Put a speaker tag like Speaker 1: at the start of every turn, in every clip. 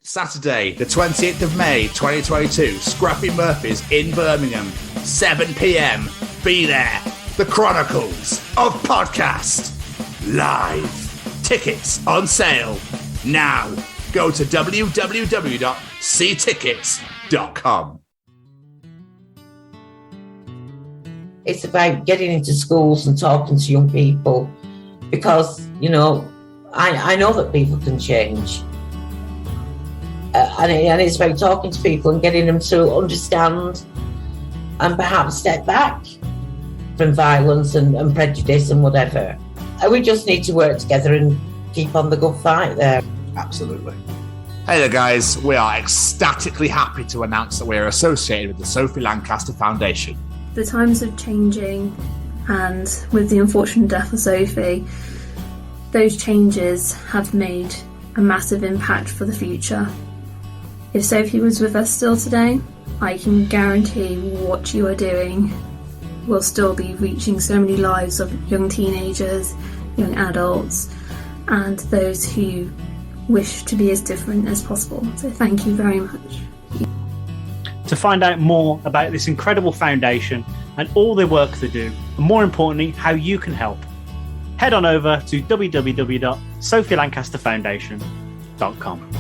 Speaker 1: Saturday, the 28th of May, 2022, Scruffy Murphy's in Birmingham, 7 p.m. Be there. The Chronicles of Podcast. Live. Tickets on sale now. Go to www.ctickets.com.
Speaker 2: It's about getting into schools and talking to young people because, you know, I know that people can change. And it's about talking to people and getting them to understand and perhaps step back from violence and prejudice and whatever. And we just need to work together and keep on the good fight there.
Speaker 1: Absolutely. Hey there, guys. We are ecstatically happy to announce that we are associated with the Sophie Lancaster Foundation.
Speaker 3: The times are changing, and with the unfortunate death of Sophie, those changes have made a massive impact for the future. If Sophie was with us still today, I can guarantee what you are doing will still be reaching so many lives of young teenagers, young adults, and those who wish to be as different as possible. So thank you very much.
Speaker 4: To find out more about this incredible foundation and all the work they do, and more importantly, how you can help, head on over to www.sophielancasterfoundation.com.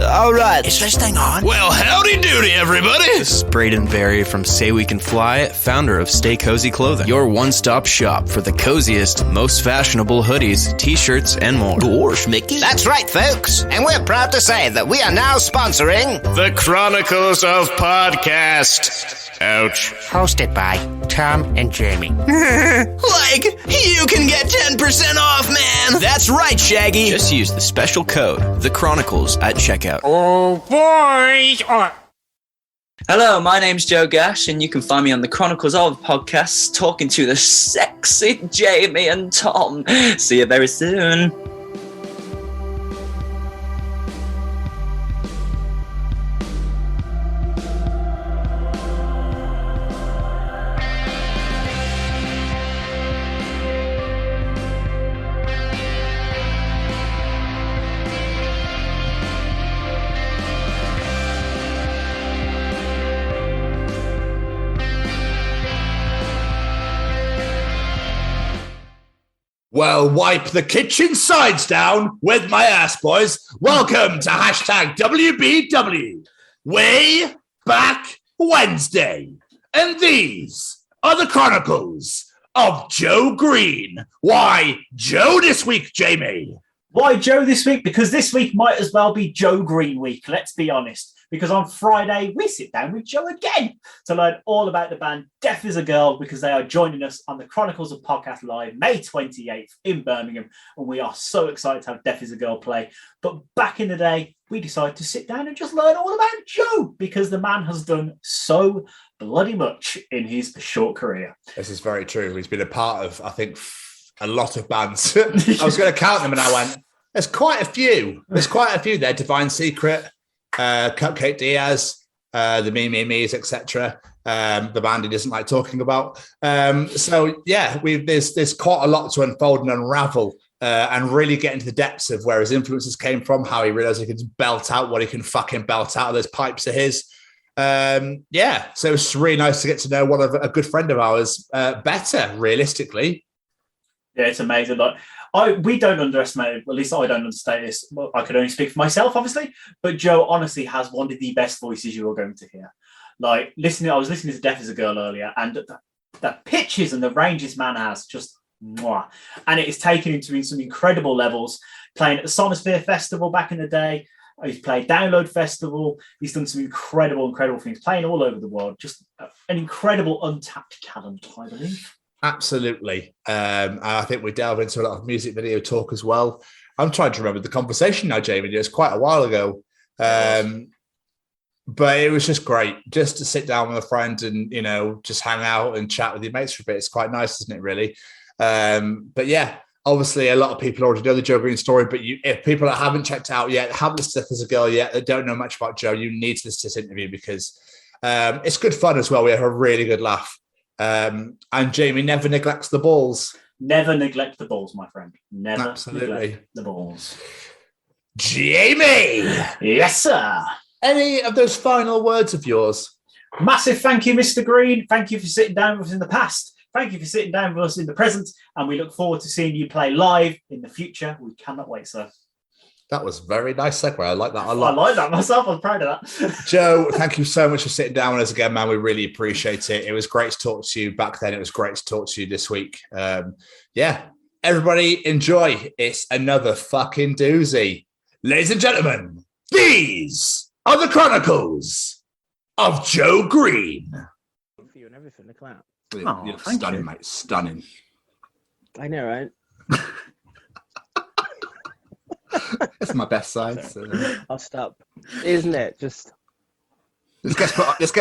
Speaker 5: All right, is this thing on?
Speaker 6: Well, howdy doody, everybody.
Speaker 5: This is Braden Berry from Say We Can Fly, founder of Stay Cozy Clothing, your one-stop shop for the coziest, most fashionable hoodies, t-shirts, and more.
Speaker 6: Gosh, Mickey.
Speaker 7: That's right, folks. And we're proud to say that we are now sponsoring
Speaker 6: the Chronicles of Podcast. Ouch.
Speaker 7: Hosted by Tom and Jamie.
Speaker 5: Like, you can get 10% off, man! That's right, Shaggy! Just use the special code, The Chronicles, at checkout.
Speaker 7: Oh, boy!
Speaker 8: Hello, my name's Joe Gash, and you can find me on the Chronicles of Podcast talking to the sexy Jamie and Tom. See you very soon.
Speaker 1: Well, wipe the kitchen sides down with my ass, boys. Welcome to hashtag WBW. Way Back Wednesday. And these are the Chronicles of Joe Green. Why Joe this week, Jamie?
Speaker 4: Why Joe this week? Because this week might as well be Joe Green week, let's be honest. Because on Friday, we sit down with Joe again to learn all about the band Deaf is a Girl, because they are joining us on the Chronicles of Podcast Live, May 28th in Birmingham. And we are so excited to have Deaf is a Girl play. But back in the day, we decided to sit down and just learn all about Joe, because the man has done so bloody much in his short career.
Speaker 1: This is very true. He's been a part of, I think, a lot of bands. I was going to count them and I went, there's quite a few. There's quite a few there. Divine Secret, Cupcake Diaz, the Me's, etc. The band he doesn't like talking about. So yeah, there's quite a lot to unfold and unravel, and really get into the depths of where his influences came from, how he realized he could belt out what he can fucking belt out of those pipes of his. Yeah, so it's really nice to get to know one of a good friend of ours better, realistically.
Speaker 4: Yeah, it's amazing. Like, we don't underestimate it, at least I don't understate this. Well, I could only speak for myself, obviously, but Joe honestly has one of the best voices you are going to hear. Like, I was listening to Deaf is a Girl earlier, and the pitches and the range this man has, just mwah. And it is taken him to some incredible levels, playing at the Sonosphere Festival back in the day. He's played Download Festival. He's done some incredible things, playing all over the world. Just an incredible untapped talent, I believe.
Speaker 1: Absolutely. And I think we delve into a lot of music video talk as well. I'm trying to remember the conversation now, Jamie. It was quite a while ago. But it was just great just to sit down with a friend and, you know, just hang out and chat with your mates for a bit. It's quite nice, isn't it, really? But yeah, obviously a lot of people already know the Joe Green story, but if people that haven't checked out yet, haven't listened to Deaf is a Girl yet, that don't know much about Joe, you need to listen to this interview because it's good fun as well. We have a really good laugh. And Jamie never neglects the balls.
Speaker 4: Never neglect the balls, my friend. Never
Speaker 1: Absolutely.
Speaker 4: neglect the balls.
Speaker 1: Jamie!
Speaker 4: Yes, sir.
Speaker 1: Any of those final words of yours?
Speaker 4: Massive thank you, Mr. Green. Thank you for sitting down with us in the past. Thank you for sitting down with us in the present. And we look forward to seeing you play live in the future. We cannot wait, sir.
Speaker 1: That was a very nice segue. I like that a
Speaker 4: I
Speaker 1: lot.
Speaker 4: like that myself. I'm proud of that.
Speaker 1: Joe, thank you so much for sitting down with us again, man. We really appreciate it. It was great to talk to you back then. It was great to talk to you this week. Yeah, everybody enjoy. It's another fucking doozy. Ladies and gentlemen, these are the Chronicles of Joe Green.
Speaker 9: For you and everything, look at
Speaker 4: Oh,
Speaker 1: You're
Speaker 4: thank
Speaker 1: stunning,
Speaker 4: you.
Speaker 1: mate. Stunning.
Speaker 9: that. I know, right?
Speaker 1: That's my best side. So.
Speaker 9: I'll stop. Isn't it? Just
Speaker 1: This gets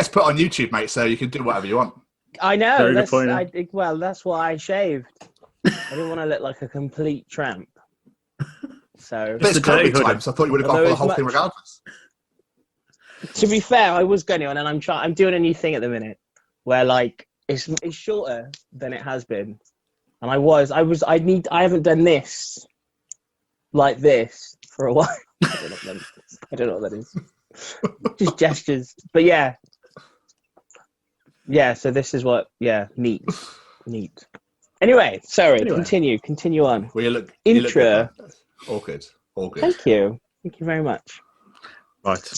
Speaker 1: put on YouTube, mate, so you can do whatever you want.
Speaker 9: I know.
Speaker 4: Very good
Speaker 9: That's,
Speaker 4: point,
Speaker 9: well, that's why I shaved. I didn't want to look like a complete tramp. So,
Speaker 1: But it's
Speaker 4: a dirty
Speaker 1: COVID
Speaker 4: hoodie.
Speaker 1: time, so I thought you would have gone for
Speaker 9: Although
Speaker 1: the
Speaker 9: it's
Speaker 1: whole thing
Speaker 9: much-
Speaker 1: regardless.
Speaker 9: to be fair, I was going to, and I'm doing a new thing at the minute where like it's shorter than it has been, and I haven't done this like this for a while. I don't know what that is. Just gestures, but yeah. So this is what, neat. Anyway, sorry. Continue on.
Speaker 1: Well, you look
Speaker 9: Intro.
Speaker 1: good. All good.
Speaker 9: Thank you very much.
Speaker 4: Right.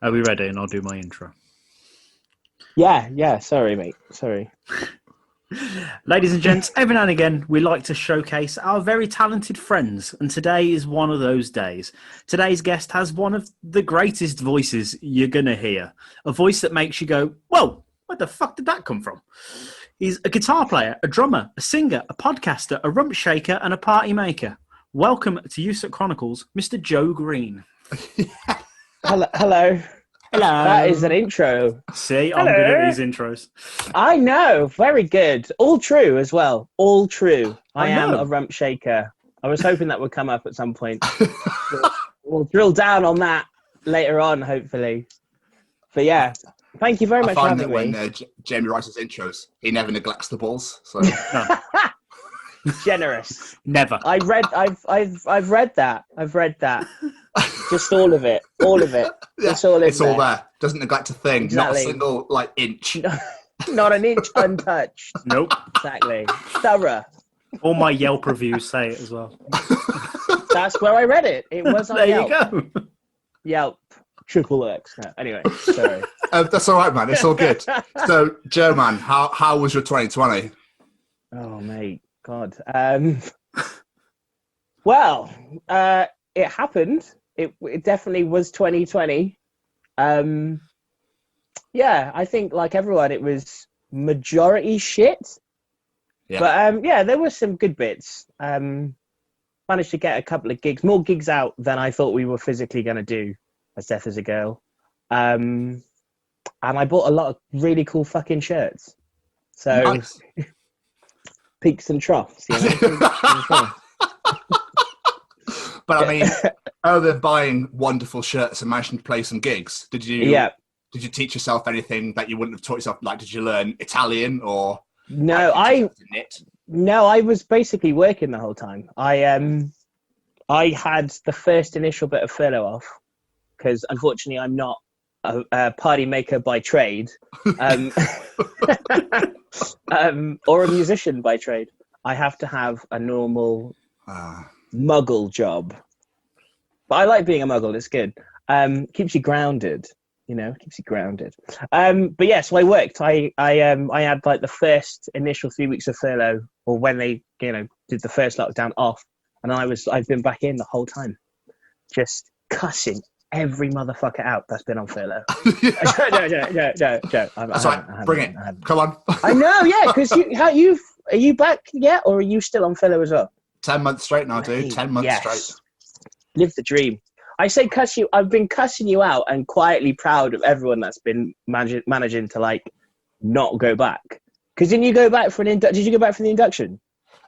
Speaker 4: Are we ready? And I'll do my intro.
Speaker 9: Yeah. Sorry, mate. Sorry.
Speaker 4: Ladies and gents, every now and again, we like to showcase our very talented friends, and today is one of those days. Today's guest has one of the greatest voices you're going to hear. A voice that makes you go, whoa, where the fuck did that come from? He's a guitar player, a drummer, a singer, a podcaster, a rump shaker, and a party maker. Welcome to USUK Chronicles, Mr. Joe Green.
Speaker 9: Hello. That is an intro.
Speaker 4: See, I'm good at these intros.
Speaker 9: I know. Very good. All true as well. All true. I am
Speaker 4: know.
Speaker 9: a rump shaker. I was hoping that would come up at some point. We'll drill down on that later on, hopefully. But yeah, thank you very much for
Speaker 1: I find that
Speaker 9: having me.
Speaker 1: when Jamie writes his intros, he never neglects the balls. So
Speaker 9: Generous.
Speaker 4: Never.
Speaker 9: I've read that. Just all of it. It's all in
Speaker 1: it's all
Speaker 9: there.
Speaker 1: there. Doesn't neglect a thing.
Speaker 9: Exactly.
Speaker 1: Not a single inch.
Speaker 9: Not an inch untouched.
Speaker 4: Nope.
Speaker 9: Exactly. Thorough.
Speaker 4: All my Yelp reviews say it as well.
Speaker 9: That's where I read it. It was on
Speaker 4: There
Speaker 9: Yelp.
Speaker 4: you go.
Speaker 9: Yelp. Triple X. No, anyway, sorry.
Speaker 1: That's all right, man. It's all good. So, Joe, man, how was your 2020?
Speaker 9: Oh, mate. God. Well, it happened. It definitely was 2020. Yeah, I think like everyone, it was majority shit.
Speaker 1: Yeah.
Speaker 9: But there were some good bits. Managed to get a couple of more gigs out than I thought we were physically going to do as Death as a Girl. And I bought a lot of really cool fucking shirts. So
Speaker 1: Nice.
Speaker 9: peaks and troughs, you know? Peaks and troughs.
Speaker 1: But I mean, other than buying wonderful shirts and managing to play some gigs, did you teach yourself anything that you wouldn't have taught yourself? Like, did you learn Italian or?
Speaker 9: No, I was basically working the whole time. I had the first initial bit of furlough off because unfortunately I'm not a party maker by trade, or a musician by trade. I have to have a normal muggle job. But I like being a muggle. It's good. Keeps you grounded. You know, keeps you grounded. But yeah, so I worked. I had like the first initial 3 weeks of furlough, or when they, did the first lockdown off, and I've been back in the whole time, just cussing every motherfucker out that's been on furlough. No.
Speaker 1: That's right. Bring it. Come on.
Speaker 9: I know, yeah, because are you back yet, or are you still on furlough as well?
Speaker 1: 10 months straight now, dude. 10 months straight.
Speaker 9: Live the dream. I say cuss you. I've been cussing you out and quietly proud of everyone that's been managing to like not go back. Because didn't you go back for did you go back for the induction?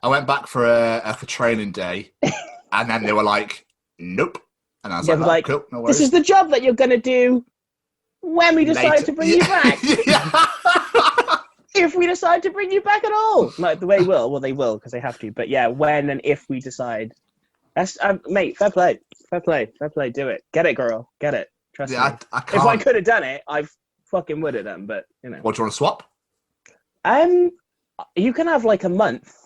Speaker 1: I went back for a training day, and then they were like, "Nope," and I was like, "Cool, no worries."
Speaker 9: This is the job that you're going to do when we decide to bring you back. if we decide to bring you back at all. Like, they will because they have to. But yeah, when and if we decide, that's mate, fair play, do it, get it, girl, get it. Trust me.
Speaker 1: I can't.
Speaker 9: If I could have done it, I fucking would have done. But you know,
Speaker 1: what do you want to swap?
Speaker 9: You can have like a month.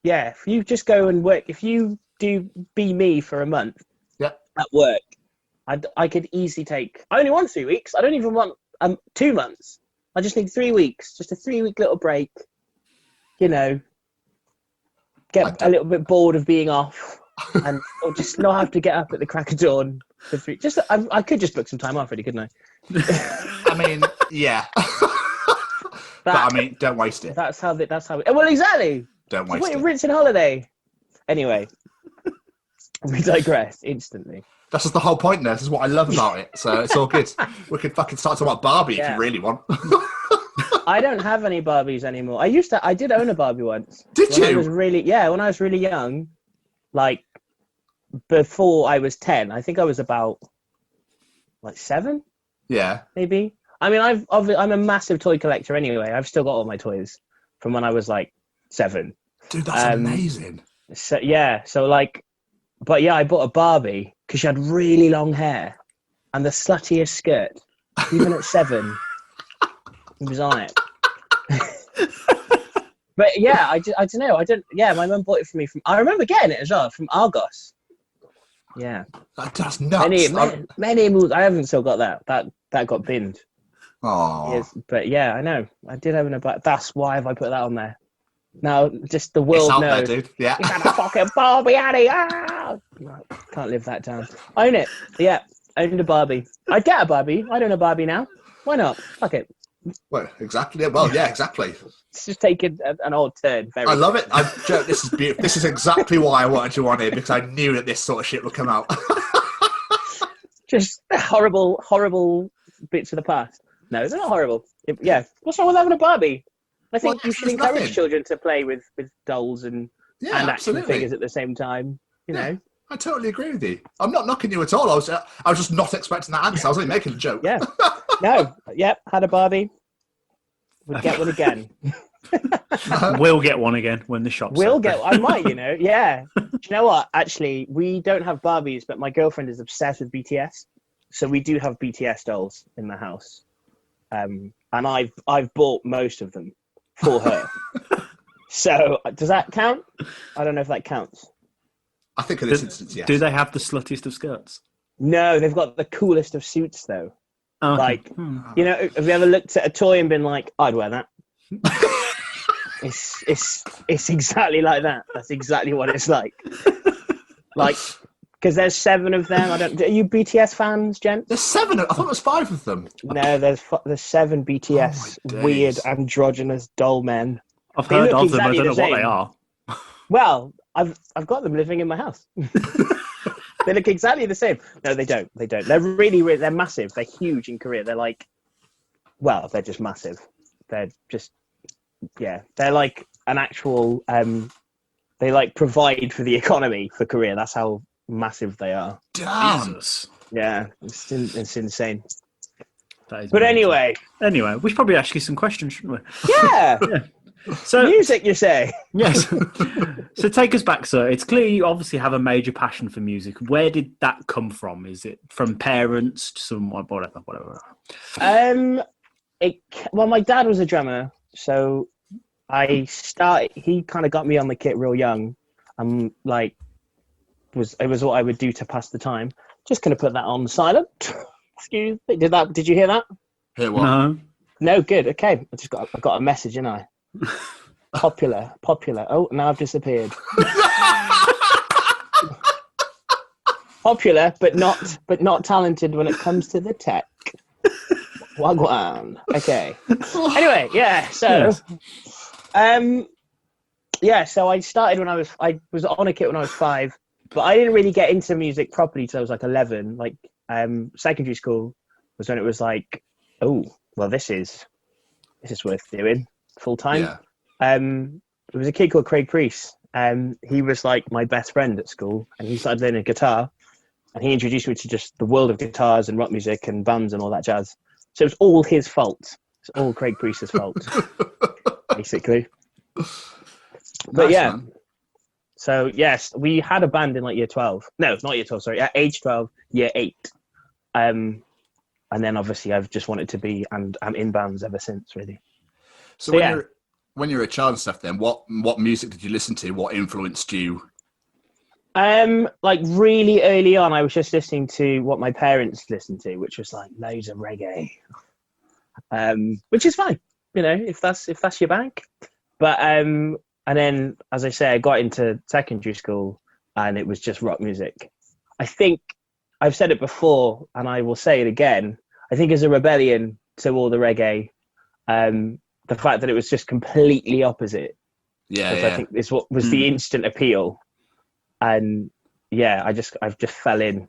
Speaker 9: Yeah, if you just go and work, if you do be me for a month, at work, I could easily take. I only want 3 weeks. I don't even want 2 months. I just need 3 weeks, just a 3-week little break. You know, get a little bit bored of being off, and or just not have to get up at the crack of dawn for 3. Just I could just book some time off, really, couldn't I?
Speaker 1: I mean, yeah. But I mean, don't waste it.
Speaker 9: That's how. Well, exactly.
Speaker 1: Don't waste it.
Speaker 9: Rinsing holiday. Anyway, we digress instantly.
Speaker 1: That's just the whole point there. This is what I love about it. So it's all good. We could fucking start talking about Barbie if you really want.
Speaker 9: I don't have any Barbies anymore. I did own a Barbie once.
Speaker 1: Did you?
Speaker 9: When I was really young, like before I was 10. I think I was about like 7.
Speaker 1: Yeah.
Speaker 9: Maybe. I mean, I'm a massive toy collector anyway. I've still got all my toys from when I was like 7.
Speaker 1: Dude, that's amazing.
Speaker 9: So yeah, but yeah, I bought a Barbie because she had really long hair and the sluttiest skirt. Even at 7, he was on it. But yeah, I don't know. Yeah, my mum bought it for me I remember getting it as well from Argos. Yeah,
Speaker 1: that's nuts.
Speaker 9: Many moves. I haven't still got that. That got binned.
Speaker 1: Oh,
Speaker 9: yes, but yeah, I know. I did own a Barbie. That's why have I put that on there. Now, just the world knows.
Speaker 1: It's out there, dude. Yeah.
Speaker 9: You got a fucking Barbie, Annie. Ah! Can't live that down. Own it. Yeah, owned a Barbie. I'd get a Barbie. I'd own a Barbie now. Why not? Fuck it.
Speaker 1: Well, exactly. Well, yeah, exactly.
Speaker 9: It's just taking an old turn.
Speaker 1: I love it. Joe, this is beautiful. This is exactly why I wanted you on here, because I knew that this sort of shit would come out.
Speaker 9: Just horrible bits of the past. No, they're not horrible. Yeah. What's wrong with having a Barbie? I think you should encourage children to play with dolls and action figures at the same time. You know.
Speaker 1: I totally agree with you. I'm not knocking you at all. I was just not expecting that answer. I was only making a joke. Yeah.
Speaker 9: No. Yep. Had a Barbie. Would get one again.
Speaker 4: We'll get one again when the shop's
Speaker 9: open. I might. You know. Yeah. Do you know what? Actually, we don't have Barbies, but my girlfriend is obsessed with BTS, so we do have BTS dolls in the house. And I've bought most of them for her. So does that count? I don't know if that counts.
Speaker 1: I think in this instance, yes.
Speaker 4: Do they have the sluttiest of skirts?
Speaker 9: No, they've got the coolest of suits though. Okay. Like, you know, have you ever looked at a toy and been like, I'd wear that? It's exactly like that. That's exactly what it's like. Like, because there's 7 of them. Are you BTS fans, gents?
Speaker 1: There's 7. I thought it was 5 of them.
Speaker 9: No, there's 7 BTS weird androgynous doll men.
Speaker 4: I've heard of them. I don't know what they are.
Speaker 9: Well, I've got them living in my house. They look exactly the same. No, they don't. They're really they're massive. They're huge in Korea. They're like, well, they're just massive. They're just, yeah. They're like an actual. They like provide for the economy for Korea. That's how massive they are.
Speaker 1: Damn.
Speaker 4: Jesus.
Speaker 9: Yeah, it's insane.
Speaker 4: That is
Speaker 9: but
Speaker 4: amazing. Anyway, we should probably ask you some questions, shouldn't we?
Speaker 9: Yeah. So music, you say?
Speaker 4: Yes. So take us back, sir. It's clear you obviously have a major passion for music. Where did that come from? Is it from parents to someone, whatever?
Speaker 9: Well, my dad was a drummer, so he kind of got me on the kit real young. Like, it was what I would do to pass the time. Just gonna put that on silent. Excuse me. Did you hear that?
Speaker 1: Hear what?
Speaker 9: No, good. Okay, I got a message, didn't I? Popular. Oh, now I've disappeared. Popular, but not talented when it comes to the tech. Wagwan. Okay. Anyway, yeah. So, yes. So I started when I was on a kit when I was 5, but I didn't really get into music properly till I was like 11. Like secondary school was when it was like, oh, well, this is worth doing full time.
Speaker 1: Yeah.
Speaker 9: There was a kid called Craig Priest. He was like my best friend at school, and he started learning guitar, and he introduced me to just the world of guitars and rock music and bands and all that jazz. So it was all his fault. It's all Craig Priest's fault. basically. But
Speaker 1: Nice,
Speaker 9: yeah.
Speaker 1: man.
Speaker 9: So yes, we had a band in like year 12. No, not year 12. Sorry, at age 12, year 8. And then obviously I've just wanted to be, and I'm in bands ever since, really.
Speaker 1: So when you're a child and stuff, then what music did you listen to? What influenced you?
Speaker 9: Like really early on, I was just listening to what my parents listened to, which was like loads of reggae, which is fine, you know, if that's your bag. But and then, as I say, I got into secondary school, and it was just rock music. I think I've said it before, and I will say it again. I think as a rebellion to all the reggae, the fact that it was just completely opposite. I think is what was the instant appeal. And yeah, I've just fell in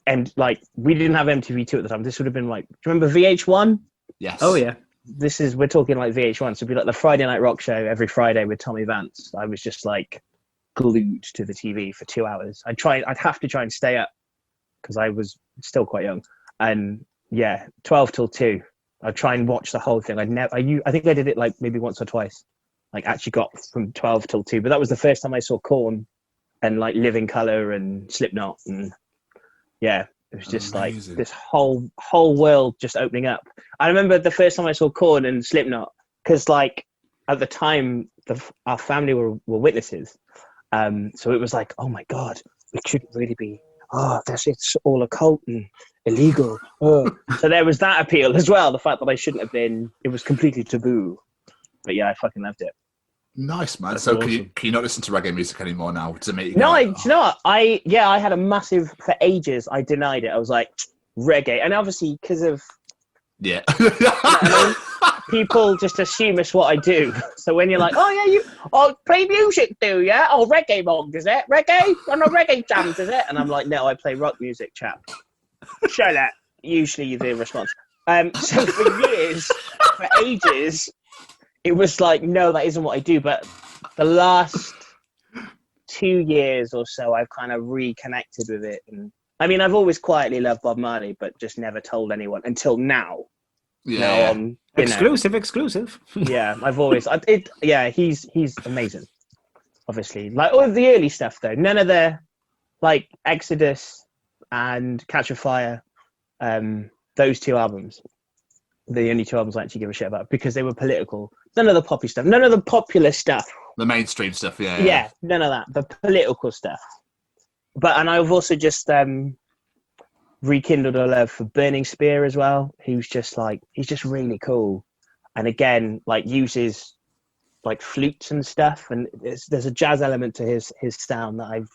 Speaker 9: and we didn't have MTV2 at the time. This would have been like, do you remember VH1?
Speaker 1: Yes.
Speaker 8: Oh yeah.
Speaker 9: We're talking like VH1. So it'd be like the Friday night rock show every Friday with Tommy Vance. I was just like glued to the TV for 2 hours. I'd have to try and stay up because I was still quite young. And yeah, 12 till 2. I'd try and watch the whole thing. I think I did it like maybe once or twice. Like actually got from 12 till 2. But that was the first time I saw Korn and like Living Colour and Slipknot, and yeah, it was just amazing. Like this whole world just opening up. I remember the first time I saw Korn and Slipknot, because like at the time our family were witnesses, so it was like, oh my god, it shouldn't really be. Oh, it's all occult and illegal. Oh. So there was that appeal as well. The fact that I shouldn't have been. It was completely taboo. But yeah, I fucking loved it.
Speaker 1: Nice, man.
Speaker 9: That's
Speaker 1: so
Speaker 9: awesome.
Speaker 1: can you not listen to reggae music anymore now? Does it make you
Speaker 9: No,
Speaker 1: go,
Speaker 9: do you know what? I had a massive, for ages, I denied it. I was like, reggae. And obviously, because of...
Speaker 1: Yeah.
Speaker 9: People just assume it's what I do. So when you're like, oh yeah, you play music, do you? Oh, reggae mong, is it? Reggae? On a reggae jams, is it? And I'm like, no, I play rock music, chap. Shut up. Usually the response. So for years, for ages... It was like, no, that isn't what I do. But the last 2 years or so, I've kind of reconnected with it. And I mean, I've always quietly loved Bob Marley, but just never told anyone until now.
Speaker 1: Yeah.
Speaker 9: Now,
Speaker 8: Exclusive.
Speaker 9: Yeah, I've always. He's amazing. Obviously, like all of the early stuff though. None of the like Exodus and Catch a Fire. Those 2 albums. The only 2 albums I actually give a shit about because they were political. None of the poppy stuff. None of the popular stuff.
Speaker 1: The mainstream stuff, yeah.
Speaker 9: Yeah, none of that. The political stuff. And I've also just rekindled a love for Burning Spear as well. He's just really cool. And again, like uses like flutes and stuff. And there's a jazz element to his sound that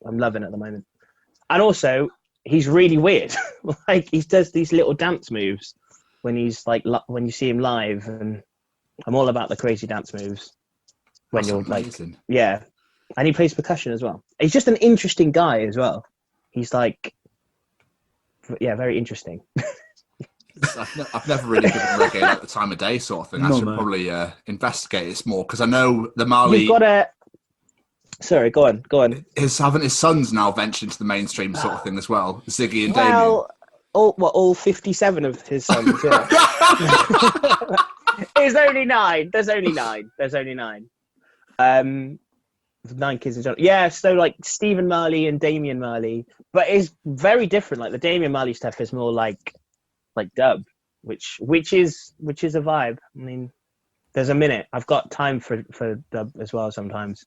Speaker 9: I'm loving at the moment. And also, he's really weird. Like he does these little dance moves when he's like when you see him live, and I'm all about the crazy dance moves. When you're amazing. Like, yeah, and he plays percussion as well. He's just an interesting guy as well. He's like, yeah, very interesting.
Speaker 1: I've never really given reggae like the time of day sort of thing. I should probably investigate this more because I know the Marley.
Speaker 9: You've got a. Sorry, go on.
Speaker 1: Haven't his sons now ventured into the mainstream sort of thing as well? Ziggy and Damien.
Speaker 9: All 57 of his sons. Yeah. There's only 9. There's only 9. 9 kids in total. Yeah, so like Stephen Marley and Damian Marley, but it's very different. Like the Damian Marley stuff is more like dub, which is a vibe. I mean, there's a minute. I've got time for dub as well sometimes.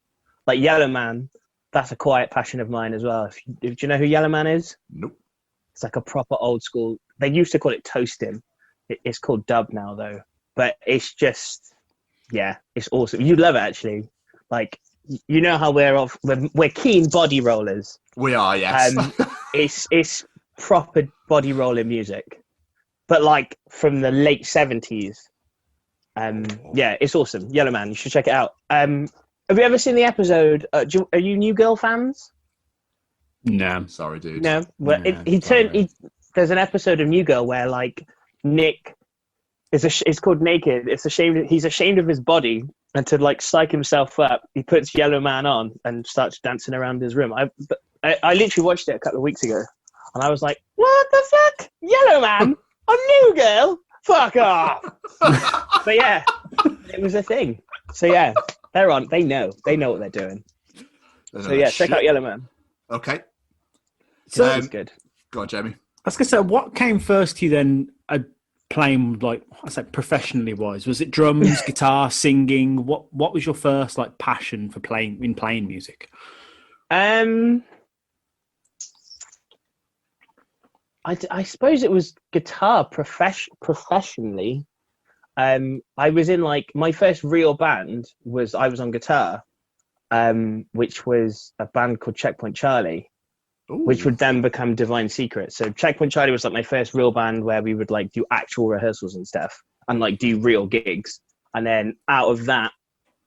Speaker 9: Like Yellow Man, that's a quiet passion of mine as well. Do you know who Yellow Man is?
Speaker 1: Nope.
Speaker 9: It's like a proper old school. They used to call it toasting. It's called dub now though. But it's just, yeah, it's awesome. You'd love it actually. Like, you know how we're keen body rollers.
Speaker 1: We are, yes.
Speaker 9: It's proper body rolling music, but like from the late 70s. Yeah, it's awesome. Yellow Man, you should check it out. Have you ever seen the episode? Are you New Girl fans?
Speaker 8: No,
Speaker 1: sorry, dude.
Speaker 9: No, well, there's an episode of New Girl where like Nick it's called Naked. He's ashamed of his body, and to like psych himself up, he puts Yellow Man on and starts dancing around his room. I literally watched it a couple of weeks ago, and I was like, "What the fuck, Yellow Man on New Girl? Fuck off!" But yeah, It was a thing. So yeah, they're on. They know what they're doing. So yeah, check out Yellow Man.
Speaker 1: Okay.
Speaker 9: So it's good.
Speaker 1: Go on, Jamie.
Speaker 10: I was going to say, what came first to you then, playing, like, I said, professionally wise? Was it drums, guitar, singing? What was your first, like, passion for playing music?
Speaker 9: I suppose it was guitar professionally. I was in, like, my first real band I was on guitar, which was a band called Checkpoint Charlie. Ooh. Which would then become Divine Secret. So Checkpoint Charlie was like my first real band where we would like do actual rehearsals and stuff and like do real gigs. And then out of that,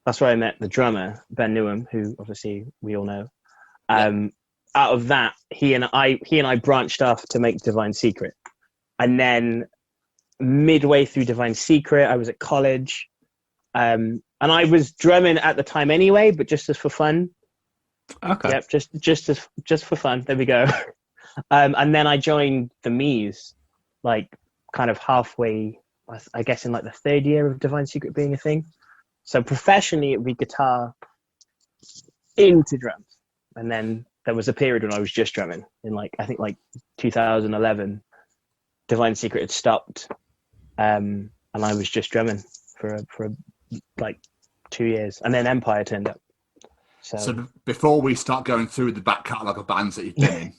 Speaker 9: that's where I met the drummer, Ben Newham, who obviously we all know. Out of that, he and I branched off to make Divine Secret. And then midway through Divine Secret, I was at college. And I was drumming at the time anyway, but just as for fun. Okay. Yep, just for fun. There we go. And then I joined the Mies, like kind of halfway, I guess, in like the third year of Divine Secret being a thing. So professionally, it would be guitar into drums, and then there was a period when I was just drumming in I think 2011. Divine Secret had stopped, and I was just drumming for like 2 years, and then Empire turned up. So
Speaker 1: before we start going through the back catalogue of bands that you've been in,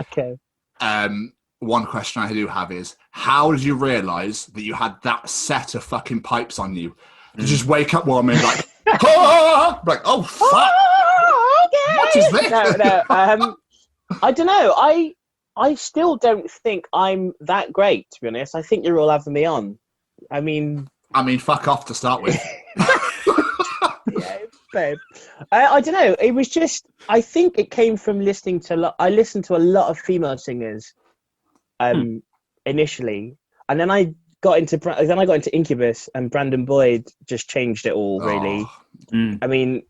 Speaker 9: okay.
Speaker 1: One question I do have is, how did you realise that you had that set of fucking pipes on you? Did you just wake up one minute like, oh fuck,
Speaker 9: okay.
Speaker 1: What is this?
Speaker 9: No. I don't know. I still don't think I'm that great, to be honest. I think you're all having me on. I mean,
Speaker 1: fuck off to start with.
Speaker 9: Yeah, babe. I don't know. It was just, I think it came from listening to I listened to a lot of female singers initially, and then I got into Incubus, and Brandon Boyd just changed it all, really. I mean,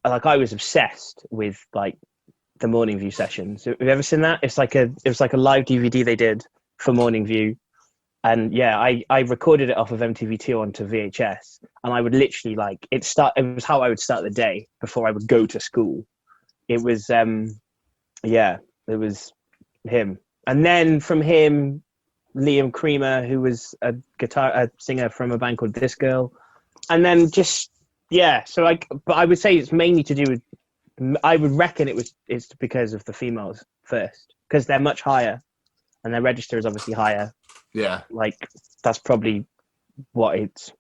Speaker 9: like, I was obsessed with like the Morning View sessions. Have you ever seen that? It was like a live DVD they did for Morning View. And yeah, I recorded it off of MTV2 onto VHS, and I would literally it was how I would start the day before I would go to school. It was it was him. And then from him, Liam Creamer, who was a singer from a band called This Girl. And then just, yeah, but I would say it's mainly to do with, I would reckon it's because of the females first, because they're much higher and their register is obviously higher.
Speaker 1: Yeah.
Speaker 9: That's probably what it's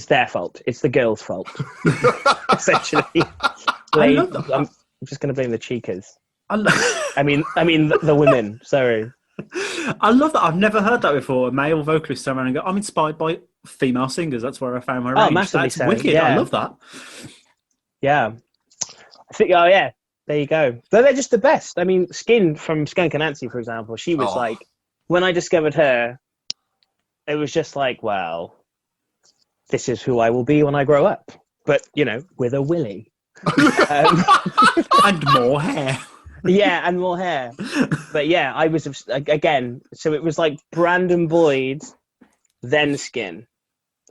Speaker 9: their fault. It's the girls' fault, essentially. I'm just going to blame the chicas. I mean the women. Sorry.
Speaker 10: I love that. I've never heard that before. A male vocalist turn around and go, "I'm inspired by female singers. That's where I found my range."
Speaker 9: Massively
Speaker 10: That's
Speaker 9: so.
Speaker 10: wicked.
Speaker 9: Yeah.
Speaker 10: I love that.
Speaker 9: Yeah. I think. Oh yeah. There you go. But they're just the best. I mean, Skin from Skunk Anansie, for example. She was when I discovered her, it was just like, well, this is who I will be when I grow up. But, with a willy.
Speaker 10: And more hair.
Speaker 9: Yeah, and more hair. But yeah, I was, again, so it was like Brandon Boyd, then Skin,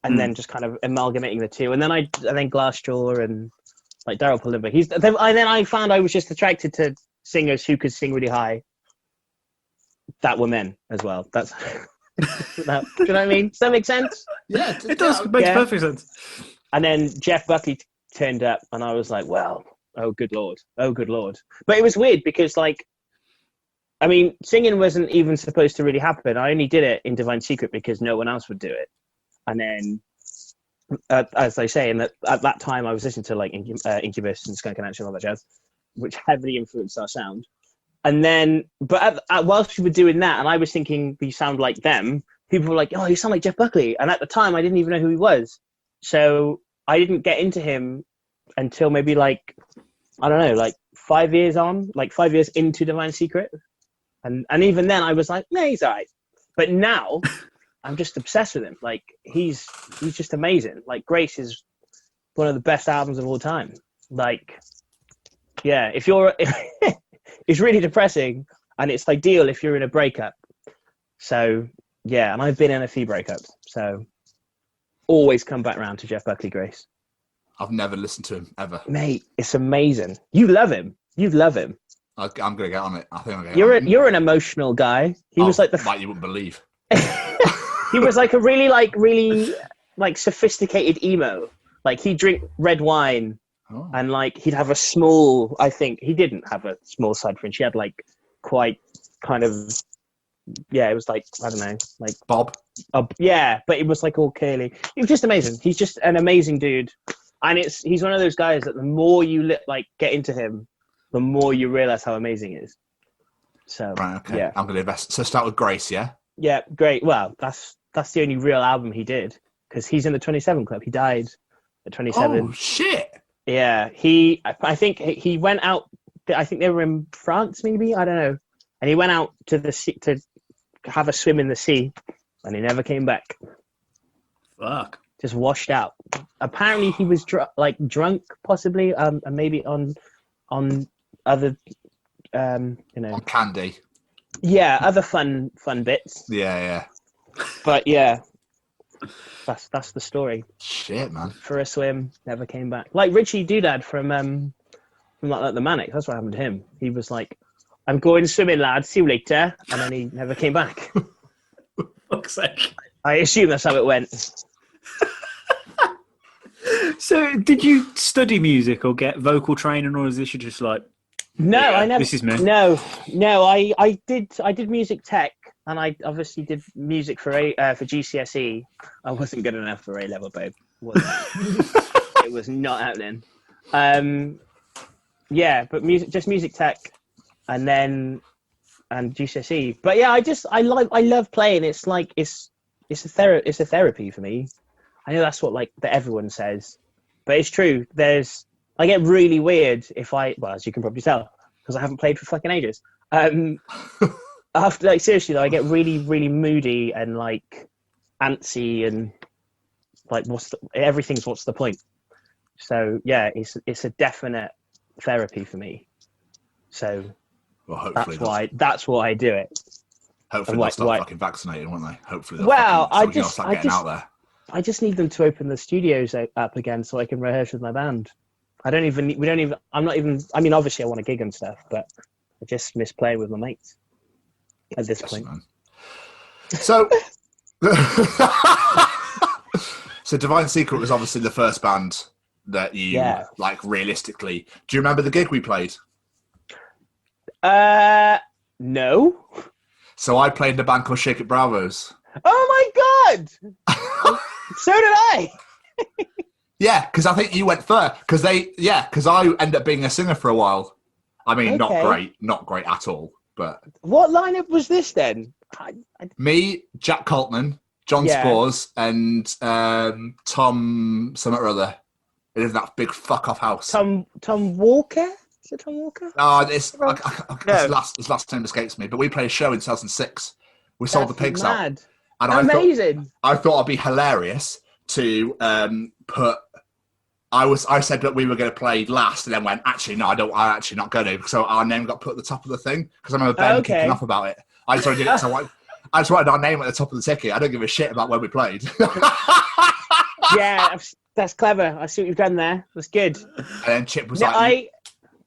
Speaker 9: and then just kind of amalgamating the two. And then Glassjaw and like Daryl Palumbo. And then I found I was just attracted to singers who could sing really high. That were men as well. That's do you know what I mean? Does that make sense?
Speaker 10: Yeah, it does. It makes perfect sense.
Speaker 9: And then Jeff Buckley turned up, and I was like, well, oh good lord. But it was weird because, singing wasn't even supposed to really happen. I only did it in Divine Secret because no one else would do it. And then, as I say, at that time I was listening to Incubus and Skunk Anansie and all that jazz, which heavily influenced our sound. And then, but whilst we were doing that, and I was thinking we sound like them, people were like, "Oh, you sound like Jeff Buckley." And at the time, I didn't even know who he was, so I didn't get into him until maybe 5 years on, 5 years into Divine Secret, and even then, I was like, "No, he's alright." But now, I'm just obsessed with him. He's just amazing. Grace is one of the best albums of all time. Yeah, if you're it's really depressing, and it's ideal if you're in a breakup. So yeah, and I've been in a few breakups. So always come back round to Jeff Buckley Grace.
Speaker 1: I've never listened to him ever.
Speaker 9: Mate, it's amazing. You love him. You love him.
Speaker 1: I'm gonna get on it. I think I'm gonna get on it.
Speaker 9: You're an emotional guy. He was like
Speaker 1: you wouldn't believe.
Speaker 9: He was like a really sophisticated emo. Like he'd drink red wine and like he'd have a small. I think he didn't have a small side fringe. He had like quite kind of. Yeah, it was like I don't know, like
Speaker 1: Bob.
Speaker 9: Yeah, but it was like all curly. He was just amazing. He's just an amazing dude, and he's one of those guys that the more you get into him, the more you realize how amazing he is. So
Speaker 1: right, okay.
Speaker 9: Yeah.
Speaker 1: I'm gonna invest. So start with Grace, yeah.
Speaker 9: Yeah, great. Well, that's the only real album he did because he's in the 27 Club. He died at 27.
Speaker 1: Oh shit!
Speaker 9: Yeah, I think he went out. I think they were in France, maybe, I don't know. And he went out to the sea to have a swim in the sea, and he never came back.
Speaker 10: Fuck.
Speaker 9: Just washed out. Apparently, he was drunk, possibly, and maybe on other,
Speaker 1: On candy.
Speaker 9: Yeah, other fun bits.
Speaker 1: Yeah.
Speaker 9: But yeah, that's the story.
Speaker 1: Shit, man.
Speaker 9: For a swim, never came back. Like Richie Doodad from like the Manic. That's what happened to him. He was like, "I'm going swimming, lad. See you later," and then he never came back.
Speaker 10: Fuck's sake.
Speaker 9: I assume that's how it went.
Speaker 10: So, did you study music or get vocal training, or is this just like?
Speaker 9: No, I never.
Speaker 10: This is me.
Speaker 9: No. I did music tech, and I obviously did music for GCSE. I wasn't good enough for A level, babe. It was not happening. Yeah, but music tech, and GCSE. But yeah, I love playing. It's like it's a therapy for me. I know that's what that everyone says, but it's true. I get really weird as you can probably tell, because I haven't played for fucking ages. After seriously though, I get really, really moody and antsy and everything's what's the point? So yeah, it's a definite therapy for me. So
Speaker 1: well, hopefully
Speaker 9: that's why I do it.
Speaker 1: Hopefully they'll start fucking vaccinating, won't they? Hopefully.
Speaker 9: I just need them to open the studios up again so I can rehearse with my band. I'm not even, I mean, obviously I want to gig and stuff, but I just miss playing with my mates at this point. Man.
Speaker 1: So, so Divine Secret was obviously the first band that you, realistically, do you remember the gig we played?
Speaker 9: No.
Speaker 1: So I played in a band called Shake It Bravos.
Speaker 9: Oh my God! So did I!
Speaker 1: Yeah, because I think you went first. Because I ended up being a singer for a while. I mean,
Speaker 9: Okay.
Speaker 1: not great at all. But
Speaker 9: what lineup was this then?
Speaker 1: Me, Jack Coltman, John Spores, and Tom something or other. It is that big fuck off house.
Speaker 9: Tom Walker? Is it Tom Walker?
Speaker 1: No, his last name escapes me. But we played a show in 2006. We sold the pigs out. And
Speaker 9: amazing!
Speaker 1: I thought it'd be hilarious to put. I said that we were going to play last, and then went, actually, no, I'm actually not going to. So our name got put at the top of the thing because I remember Ben kicking off about it. I just did it. So I just wanted our name at the top of the ticket. I don't give a shit about where we played.
Speaker 9: Yeah, that's clever. I see what you've done there. That's good.
Speaker 1: And then Chip was
Speaker 9: I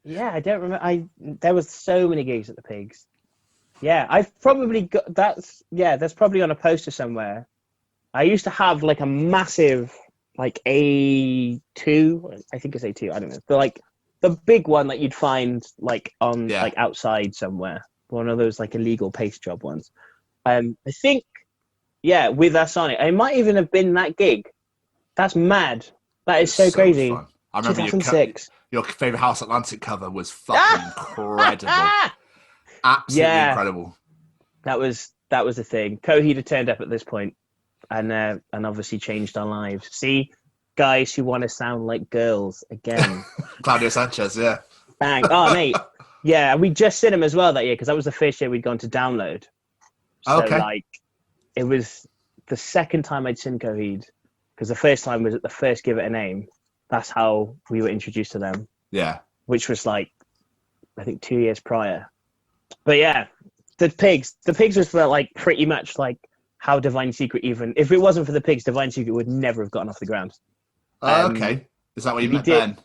Speaker 9: don't remember. There was so many gigs at the Pigs. Yeah, I've probably got that's probably on a poster somewhere. I used to have a massive A2, I think it's A2, I don't know. But the big one that you'd find on outside somewhere. One of those illegal paste job ones. I think with us on it. It might even have been that gig. That's mad. That is so crazy.
Speaker 1: Fun. I remember
Speaker 9: 2006.
Speaker 1: Your favourite House Atlantic cover was fucking incredible. Absolutely incredible. That was
Speaker 9: the thing. Coheed had turned up at this point and obviously changed our lives. See, guys who want to sound like girls again.
Speaker 1: Claudio Sanchez, yeah.
Speaker 9: Bang. Oh, mate. Yeah, we just seen him as well that year because that was the first year we'd gone to Download. So,
Speaker 1: okay.
Speaker 9: It was the second time I'd seen Coheed because the first time was at the first Give It a Name. That's how we were introduced to them.
Speaker 1: Yeah.
Speaker 9: Which was I think 2 years prior. But yeah, the pigs was for pretty much how Divine Secret even, if it wasn't for the pigs, Divine Secret would never have gotten off the ground.
Speaker 1: Okay. Is that where you met Ben?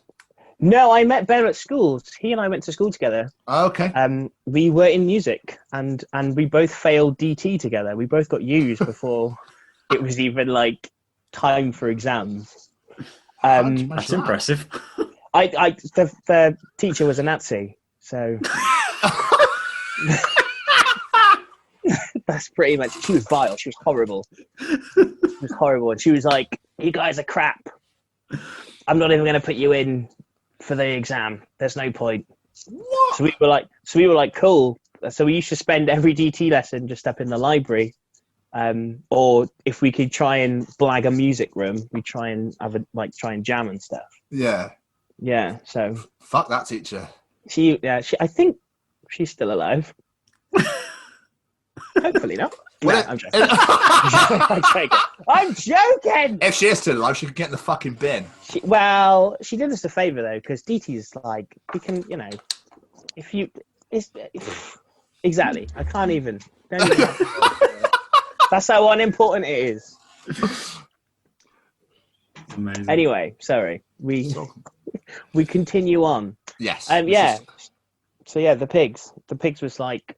Speaker 9: No, I met Ben at school. He and I went to school together.
Speaker 1: Okay.
Speaker 9: We were in music, and we both failed DT together. We both got U's before it was even like time for exams.
Speaker 4: That's impressive.
Speaker 9: The teacher was a Nazi, so that's pretty much. She was vile. She was horrible. And she was like, "You guys are crap. I'm not even going to put you in for the exam. There's no point."
Speaker 1: What?
Speaker 9: So we were like, cool. So we used to spend every DT lesson just up in the library, or if we could try and blag a music room, we try and try and jam and stuff. Yeah. So
Speaker 1: fuck that teacher.
Speaker 9: She I think she's still alive. Hopefully not. No, I'm joking. I'm joking.
Speaker 1: If she is still alive, she could get in the fucking bin.
Speaker 9: She did us a favour though, because DT's like, you can, exactly. I can't even. Don't even that's how unimportant it is.
Speaker 4: Amazing.
Speaker 9: Anyway, sorry. We continue on.
Speaker 1: Yes.
Speaker 9: So the pigs. The pigs was like,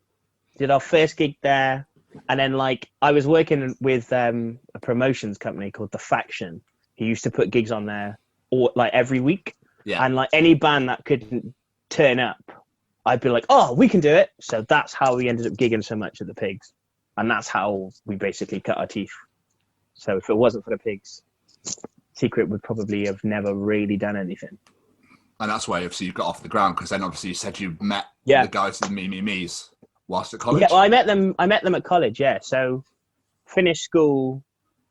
Speaker 9: did our first gig there. And then, I was working with a promotions company called The Faction. He used to put gigs on there every week.
Speaker 1: Yeah.
Speaker 9: And, any band that couldn't turn up, I'd be like, oh, we can do it. So that's how we ended up gigging so much at the Pigs. And that's how we basically cut our teeth. So if it wasn't for the Pigs, Secret would probably have never really done anything.
Speaker 1: And that's why, obviously, you got off the ground, because then, obviously, you said you met the guys in Me's. Whilst at college?
Speaker 9: Yeah, well, I met them at college, yeah. So finished school,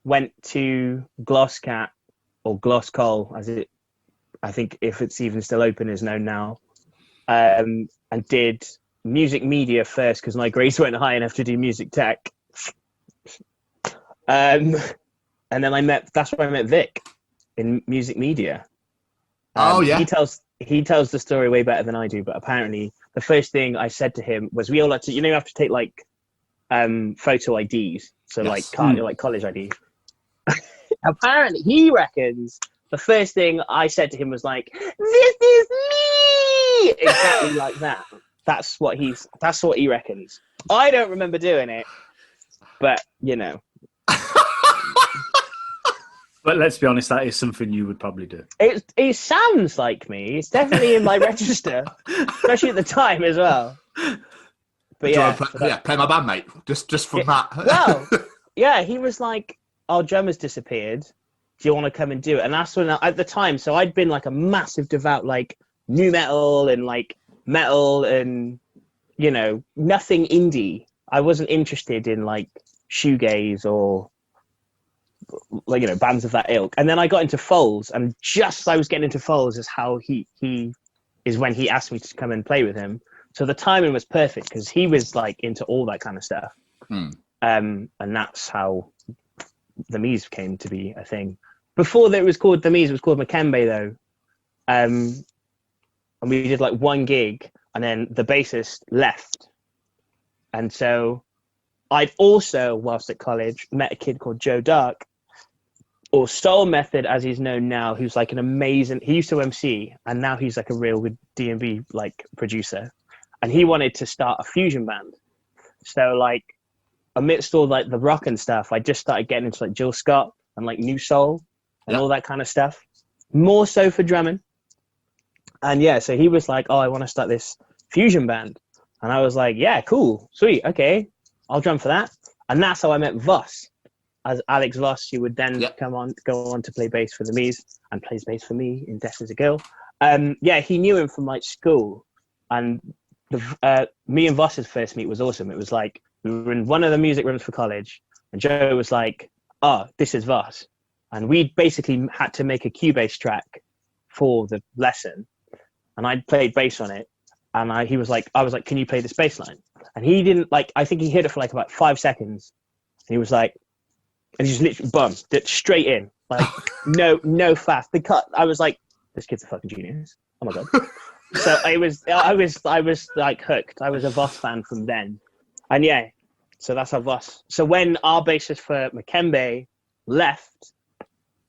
Speaker 9: went to Glosscat, or Glosscol, I think if it's even still open is known now, and did music media first because my grades weren't high enough to do music tech. And then that's where I met Vic in music media. He tells the story way better than I do, but apparently the first thing I said to him was, we all had to, you have to take photo IDs, so
Speaker 1: yes.
Speaker 9: College IDs. Apparently he reckons the first thing I said to him was like, "This is me," exactly like that. That's what he reckons. I don't remember doing it, but
Speaker 10: But let's be honest, that is something you would probably do.
Speaker 9: It sounds like me. It's definitely in my register, especially at the time as well. But
Speaker 1: play my band, mate. Just from that.
Speaker 9: Well, yeah, he was like, "Our drummer's disappeared. Do you want to come and do it?" And that's when, at the time, so I'd been a massive devout new metal and metal and nothing indie. I wasn't interested in shoegaze or bands of that ilk. And then I got into Foals, and just as I was getting into Foals is how he is when he asked me to come and play with him. So the timing was perfect because he was into all that kind of stuff. And that's how the Mies came to be a thing. Before it was called the Mies, it was called Makembe though. And we did one gig, and then the bassist left. And so I'd also, whilst at college, met a kid called Joe Dark, or Soul Method as he's known now, who's an amazing, he used to MC, and now he's a real good D&B producer. And he wanted to start a fusion band. So amidst all the rock and stuff, I just started getting into Jill Scott and New Soul and all that kind of stuff. More so for drumming. And yeah, so he was like, "Oh, I want to start this fusion band." And I was like, "Yeah, cool, sweet, okay, I'll drum for that." And that's how I met Voss, as Alex Voss, who would then go on to play bass for the Mies and plays bass for me in Death as a Girl. He knew him from school, and me and Voss's first meet was awesome. It was we were in one of the music rooms for college, and Joe was like, "Oh, this is Voss," and we basically had to make a Cubase track for the lesson, and I played bass on it, and I was like, "Can you play this bass line?" And he didn't I think he hit it for about 5 seconds, and he was like, and he just literally bummed it straight in, no fast. The cut, I was like, "This kid's a fucking genius. Oh my god." So I was hooked. I was a Voss fan from then. And yeah, So that's how Voss. So when our bassist for Makembe left,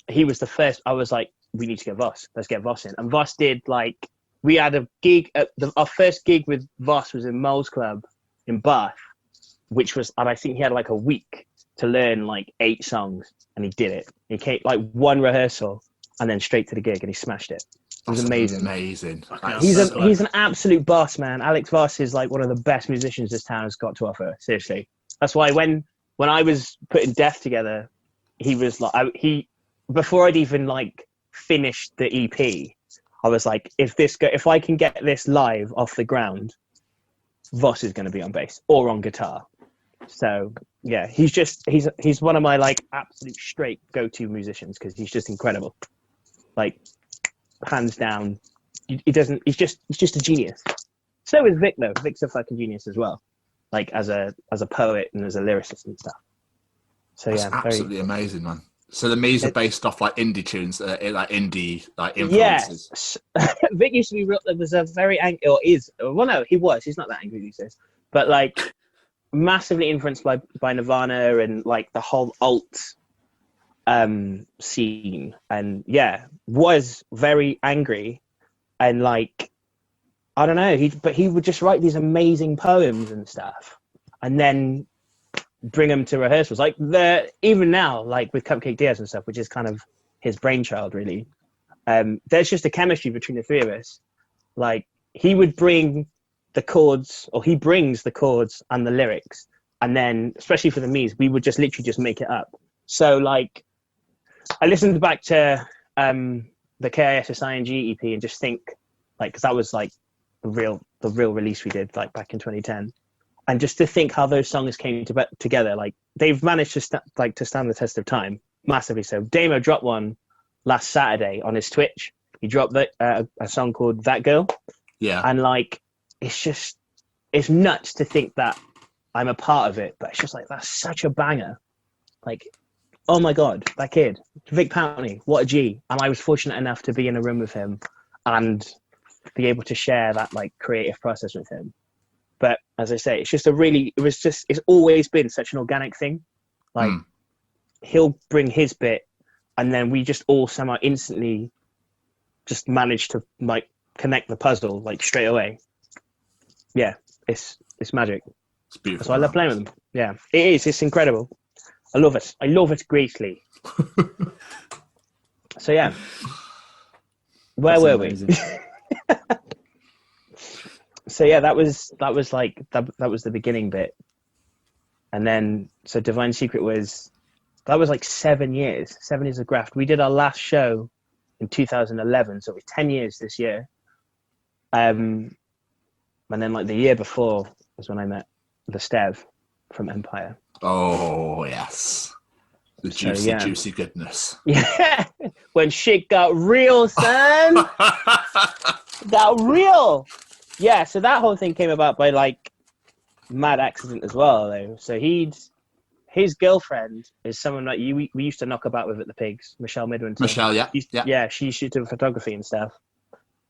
Speaker 9: he was the first. I was like, we need to get Voss. Let's get Voss in. And Voss did like, we had a gig. Our first gig with Voss was in Mole's Club in Bath, which was, and I think he had like a week to learn like 8 songs, and he did it. He came like one rehearsal and then straight to the gig, and he smashed it. It was amazing.
Speaker 1: Amazing.
Speaker 9: He's an absolute boss, man. Alex Voss is like one of the best musicians this town has got to offer. Seriously, that's why when I was putting Death together, he was like before I'd even like finished the EP, I was like, if I can get this live off the ground, Voss is going to be on bass or on guitar. So yeah, he's one of my like absolute straight go-to musicians because he's just incredible. Like hands down, he's just a genius. So is Vic though. Vic's a fucking genius as well. Like as a poet and as a lyricist and stuff. So yeah,
Speaker 1: that's absolutely amazing, man. So the Me's are based off like indie tunes, like indie like influences.
Speaker 9: Yeah, Vic used to be real. Was a very angry, or is. Well, no, he was. He's not that angry these days. But like, massively influenced by Nirvana and like the whole alt scene, and yeah, was very angry, and like, I don't know. He would just write these amazing poems and stuff, and then bring them to rehearsals. Like even now, like with Cupcake Diaz and stuff, which is kind of his brainchild, really. There's just a chemistry between the three of us. Like he would bring the chords, or he brings the chords and the lyrics, and then especially for the Me's, we would just literally just make it up. So like, I listened back to the KISSING EP and just think like, because that was like the real release we did like back in 2010. And just to think how those songs came together, like they've managed to stand the test of time massively. So Damo dropped one last Saturday on his Twitch. He dropped a song called That Girl.
Speaker 1: Yeah.
Speaker 9: And like, it's nuts to think that I'm a part of it, but it's just like, that's such a banger. Like, oh my God, that kid, Vic Pountney, what a G. And I was fortunate enough to be in a room with him and be able to share that like creative process with him. But as I say, it's always been such an organic thing. Like he'll bring his bit and then we just all somehow instantly just manage to like connect the puzzle like straight away. Yeah, it's magic.
Speaker 1: It's beautiful.
Speaker 9: So I love playing with them. Yeah, it is. It's incredible. I love it. I love it greatly. So yeah, where were we? So yeah, that was the beginning bit, and then so Divine Secret was like 7 years of graft. We did our last show in 2011, so it was 10 years this year. And then like the year before was when I met the Stev from Empire.
Speaker 1: Oh yes, the juicy goodness.
Speaker 9: Yeah, when shit got real, son. Got real. Yeah, so that whole thing came about by like mad accident as well, though. So his girlfriend is someone that we used to knock about with at the Pigs, Michelle Midwinter.
Speaker 1: Michelle, yeah.
Speaker 9: Yeah, she used to do photography and stuff.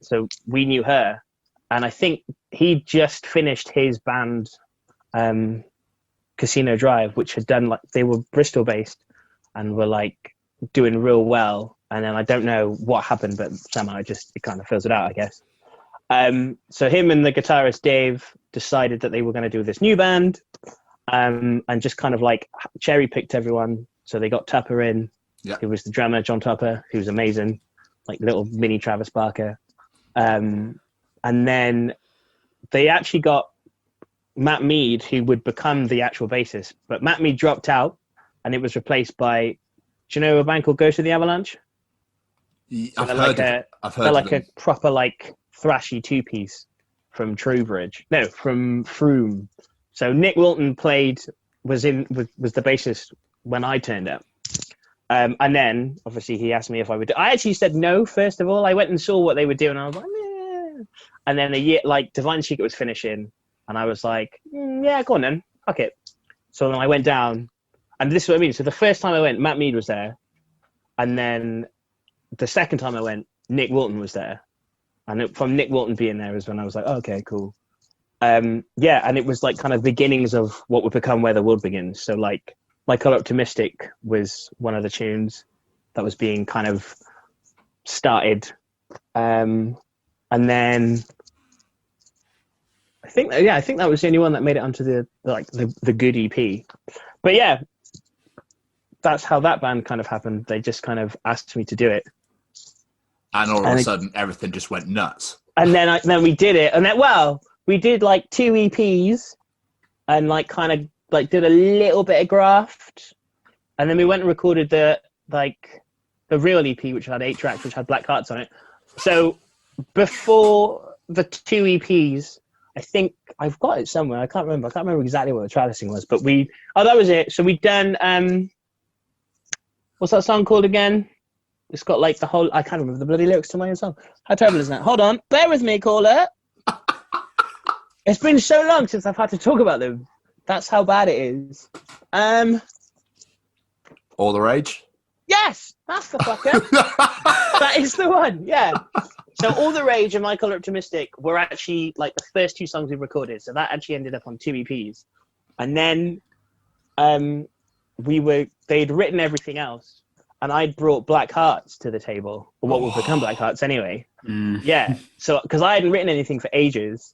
Speaker 9: So we knew her, and I think he just finished his band, Casino Drive, which had done like, they were Bristol based and were like doing real well. And then I don't know what happened, but somehow it kind of fills it out, I guess. So him and the guitarist Dave decided that they were going to do this new band, and just kind of like cherry picked everyone. So they got Tupper in.
Speaker 1: Yeah.
Speaker 9: Who was the drummer, John Tupper, who was amazing, like little mini Travis Barker. And then they actually got Matt Mead, who would become the actual bassist. But Matt Mead dropped out, and it was replaced by, do you know a band called Ghost of the Avalanche?
Speaker 1: I've heard
Speaker 9: like a proper like thrashy two-piece from from Froome. So Nick Wilton was the bassist when I turned up, and then obviously he asked me if I would. I actually said no. First of all, I went and saw what they were doing. And I was like, meh. And then the year like Divine Secret was finishing, and I was like, yeah, go on then, fuck it. So then I went down, and this is what I mean. So the first time I went, Matt Mead was there, and then the second time I went, Nick Wilton was there. And from Nick Wilton being there is when I was like, oh, okay, cool. and it was like kind of beginnings of what would become Where the World Begins. So like My Colour Optimistic was one of the tunes that was being kind of started, and then I think that was the only one that made it onto the good EP. But yeah, that's how that band kind of happened. They just kind of asked me to do it,
Speaker 1: and all of a sudden everything just went nuts.
Speaker 9: And then we did it, and then we did like 2 EPs, and like kind of like did a little bit of graft, and then we went and recorded the real EP, which had 8 tracks, which had Black Hearts on it. So before the 2 EPs, I think I've got it somewhere. I can't remember exactly what the track listing was, but that was it. So we'd done what's that song called again? It's got like the whole, I can't remember the bloody lyrics to my own song. How terrible is that? Hold on, bear with me, caller. It's been so long since I've had to talk about them. That's how bad it is.
Speaker 1: All the Rage?
Speaker 9: Yes, that's the fucker. That is the one, yeah. So All the Rage and My Colour Optimistic were actually like the first 2 songs we recorded. So that actually ended up on 2 EPs. And then they'd written everything else. And I'd brought Black Hearts to the table, or what would become Black Hearts anyway. Yeah, so because I hadn't written anything for ages.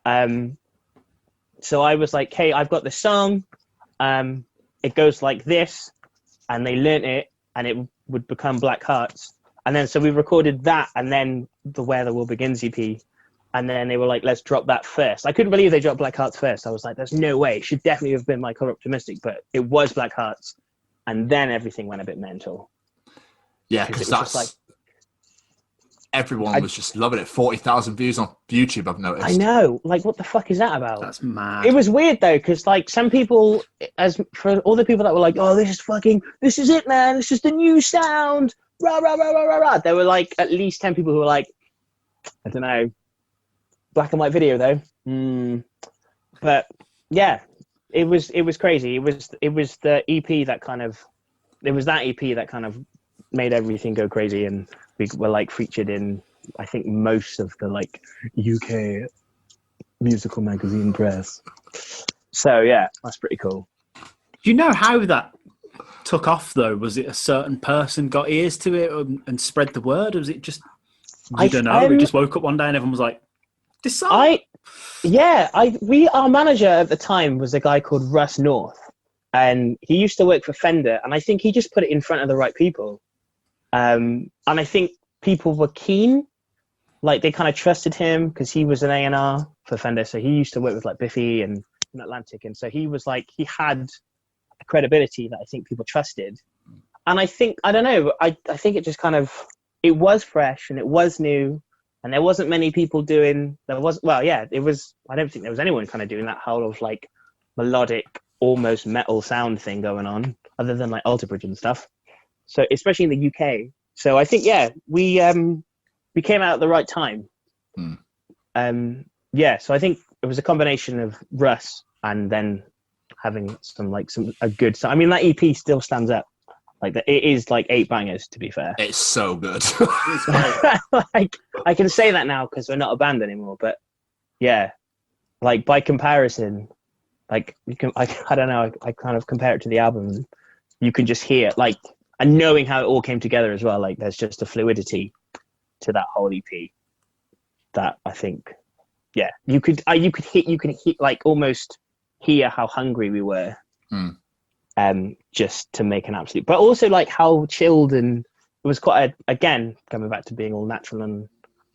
Speaker 9: So I was like, hey, I've got this song. It goes like this. And they learnt it, and it would become Black Hearts. And then so we recorded that, and then the Where the World Begins EP. And then they were like, let's drop that first. I couldn't believe they dropped Black Hearts first. I was like, there's no way. It should definitely have been My Colour Optimistic, but it was Black Hearts. And then everything went a bit mental.
Speaker 1: Yeah, because that's... everyone was just loving it. 40,000 views on YouTube, I've noticed.
Speaker 9: I know. Like, what the fuck is that about?
Speaker 10: That's mad.
Speaker 9: It was weird, though, because, like, some people, as for all the people that were like, oh, this is it, man. This is the new sound. Rah, rah, rah, rah, rah, rah. There were, like, at least 10 people who were like, I don't know, black and white video, though. But, yeah, it was crazy. It was the EP that kind of, it was that EP that kind of made everything go crazy, and we were like featured in, I think, most of the like UK musical magazine press. So yeah, that's pretty cool.
Speaker 10: Do you know how that took off though? Was it a certain person got ears to it and spread the word, or was it just, I don't know, we just woke up one day and everyone was like, this song? Our manager at the time was a guy called Russ North, and he used to work for Fender, and I think he just put it in front of the right people. And I think people were keen, like they kind of trusted him because he was an A&R for Fender. So he used to work with like Biffy and Atlantic. And so he was like, he had a credibility that I think people trusted. And I think, I don't know, I think it just kind of, it was fresh and it was new, and there wasn't many people doing, it was, I don't think there was anyone kind of doing that whole of like melodic, almost metal sound thing going on, other than like Alter Bridge and stuff. So especially in the UK. So I think, yeah, we came out at the right time. So I think it was a combination of Russ and then having a good song. I mean, that EP still stands up. Like it is like 8 bangers, to be fair.
Speaker 1: It's so good.
Speaker 9: Like I can say that now because we're not a band anymore. But yeah, like by comparison, like you can, I don't know, I kind of compare it to the album. You can just hear like, and knowing how it all came together as well, like there's just a fluidity to that whole EP that I think, yeah, you could hit like almost hear how hungry we were, just to make an absolute, but also like how chilled, and it was quite again coming back to being all natural and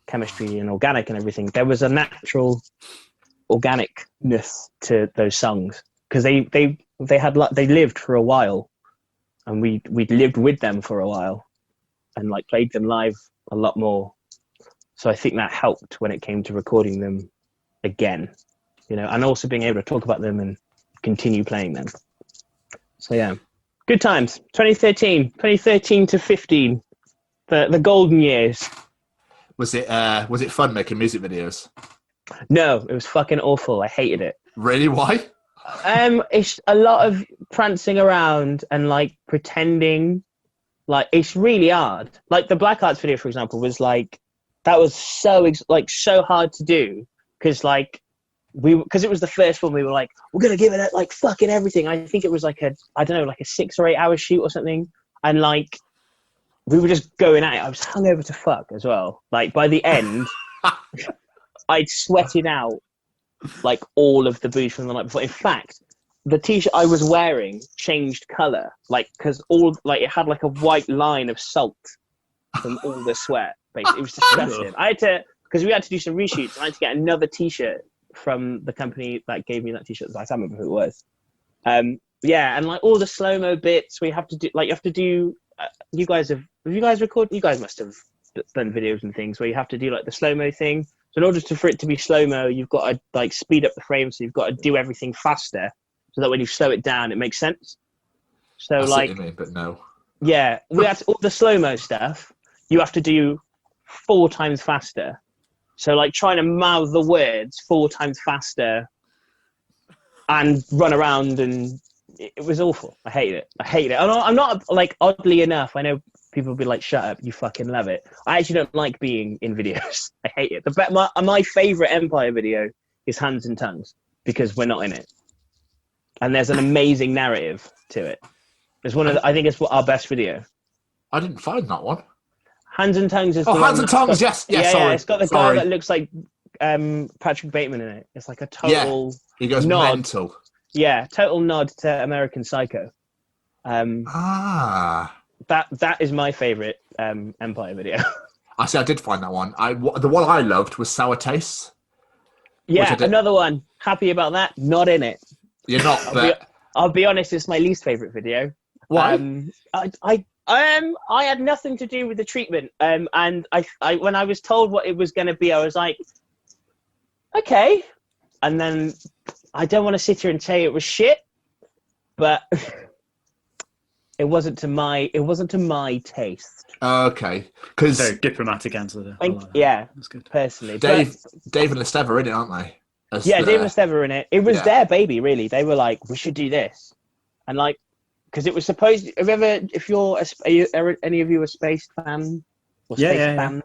Speaker 9: chemistry and organic and everything. There was a natural organicness to those songs because they lived for a while. And we'd lived with them for a while and like played them live a lot more. So I think that helped when it came to recording them again, you know, and also being able to talk about them and continue playing them. So yeah, good times. 2013 to 15, the golden years.
Speaker 1: Was it fun making music videos?
Speaker 9: No, it was fucking awful. I hated it.
Speaker 1: Really? Why?
Speaker 9: It's a lot of prancing around and like pretending, like it's really hard. Like the Black Hearts video, for example, was like, that was so hard to do because like
Speaker 10: because it was the first one, we were like, we're gonna give it like fucking everything. I think it was like a 6 or 8 hour shoot or something, and like we were just going at it. I was hungover to fuck as well. Like by the end, I'd sweated out like all of the booze from the night before. In fact, the t-shirt I was wearing changed color, like because it had like a white line of salt from all the sweat. Basically, it was disgusting. I had to, because we had to do some reshoots, and I had to get another t-shirt from the company that gave me that t-shirt. I can't remember who it was. Yeah, and like all the slow-mo bits we have to do, like you have to do. You guys have you guys recorded? You guys must have done videos and things where you have to do like the slow-mo thing. So in order for it to be slow-mo, you've got to like speed up the frame, so you've got to do everything faster, so that when you slow it down, it makes sense. So
Speaker 1: I see
Speaker 10: like,
Speaker 1: what you mean, but no.
Speaker 10: Yeah, we had all the slow-mo stuff. You have to do 4 times faster. So like trying to mouth the words 4 times faster and run around, and it was awful. I hated it. I'm not like, oddly enough, I know people will be like, shut up, you fucking love it. I actually don't like being in videos. I hate it. My favorite Empire video is Hands and Tongues, because we're not in it. And there's an amazing narrative to it. It's I think it's our best video.
Speaker 1: I didn't find that one.
Speaker 10: Hands and Tongues is
Speaker 1: Hands and Tongues, yes. Yeah, sorry.
Speaker 10: Yeah, it's got the guy that looks like Patrick Bateman in it. It's like a total
Speaker 1: he goes
Speaker 10: nod.
Speaker 1: mental.
Speaker 10: Yeah, total nod to American Psycho. That is my favorite Empire video.
Speaker 1: I see. I did find that one. The one I loved was Sour Taste.
Speaker 10: Yeah, another one. Happy about that. Not in it.
Speaker 1: You're not, but
Speaker 10: I'll be honest. It's my least favorite video.
Speaker 1: Why?
Speaker 10: I had nothing to do with the treatment. And I when I was told what it was going to be, I was like, okay. And then I don't want to sit here and say it was shit, but it wasn't to my taste.
Speaker 1: Okay, because
Speaker 4: very diplomatic answer there.
Speaker 10: Yeah,
Speaker 4: that's good.
Speaker 10: Personally,
Speaker 1: Dave and Esteve are in it, aren't they?
Speaker 10: Dave and Esteve are in it. It was their baby, really. They were like, we should do this, and like, because it was supposed. Are any of you a Space fan? Or Space fans?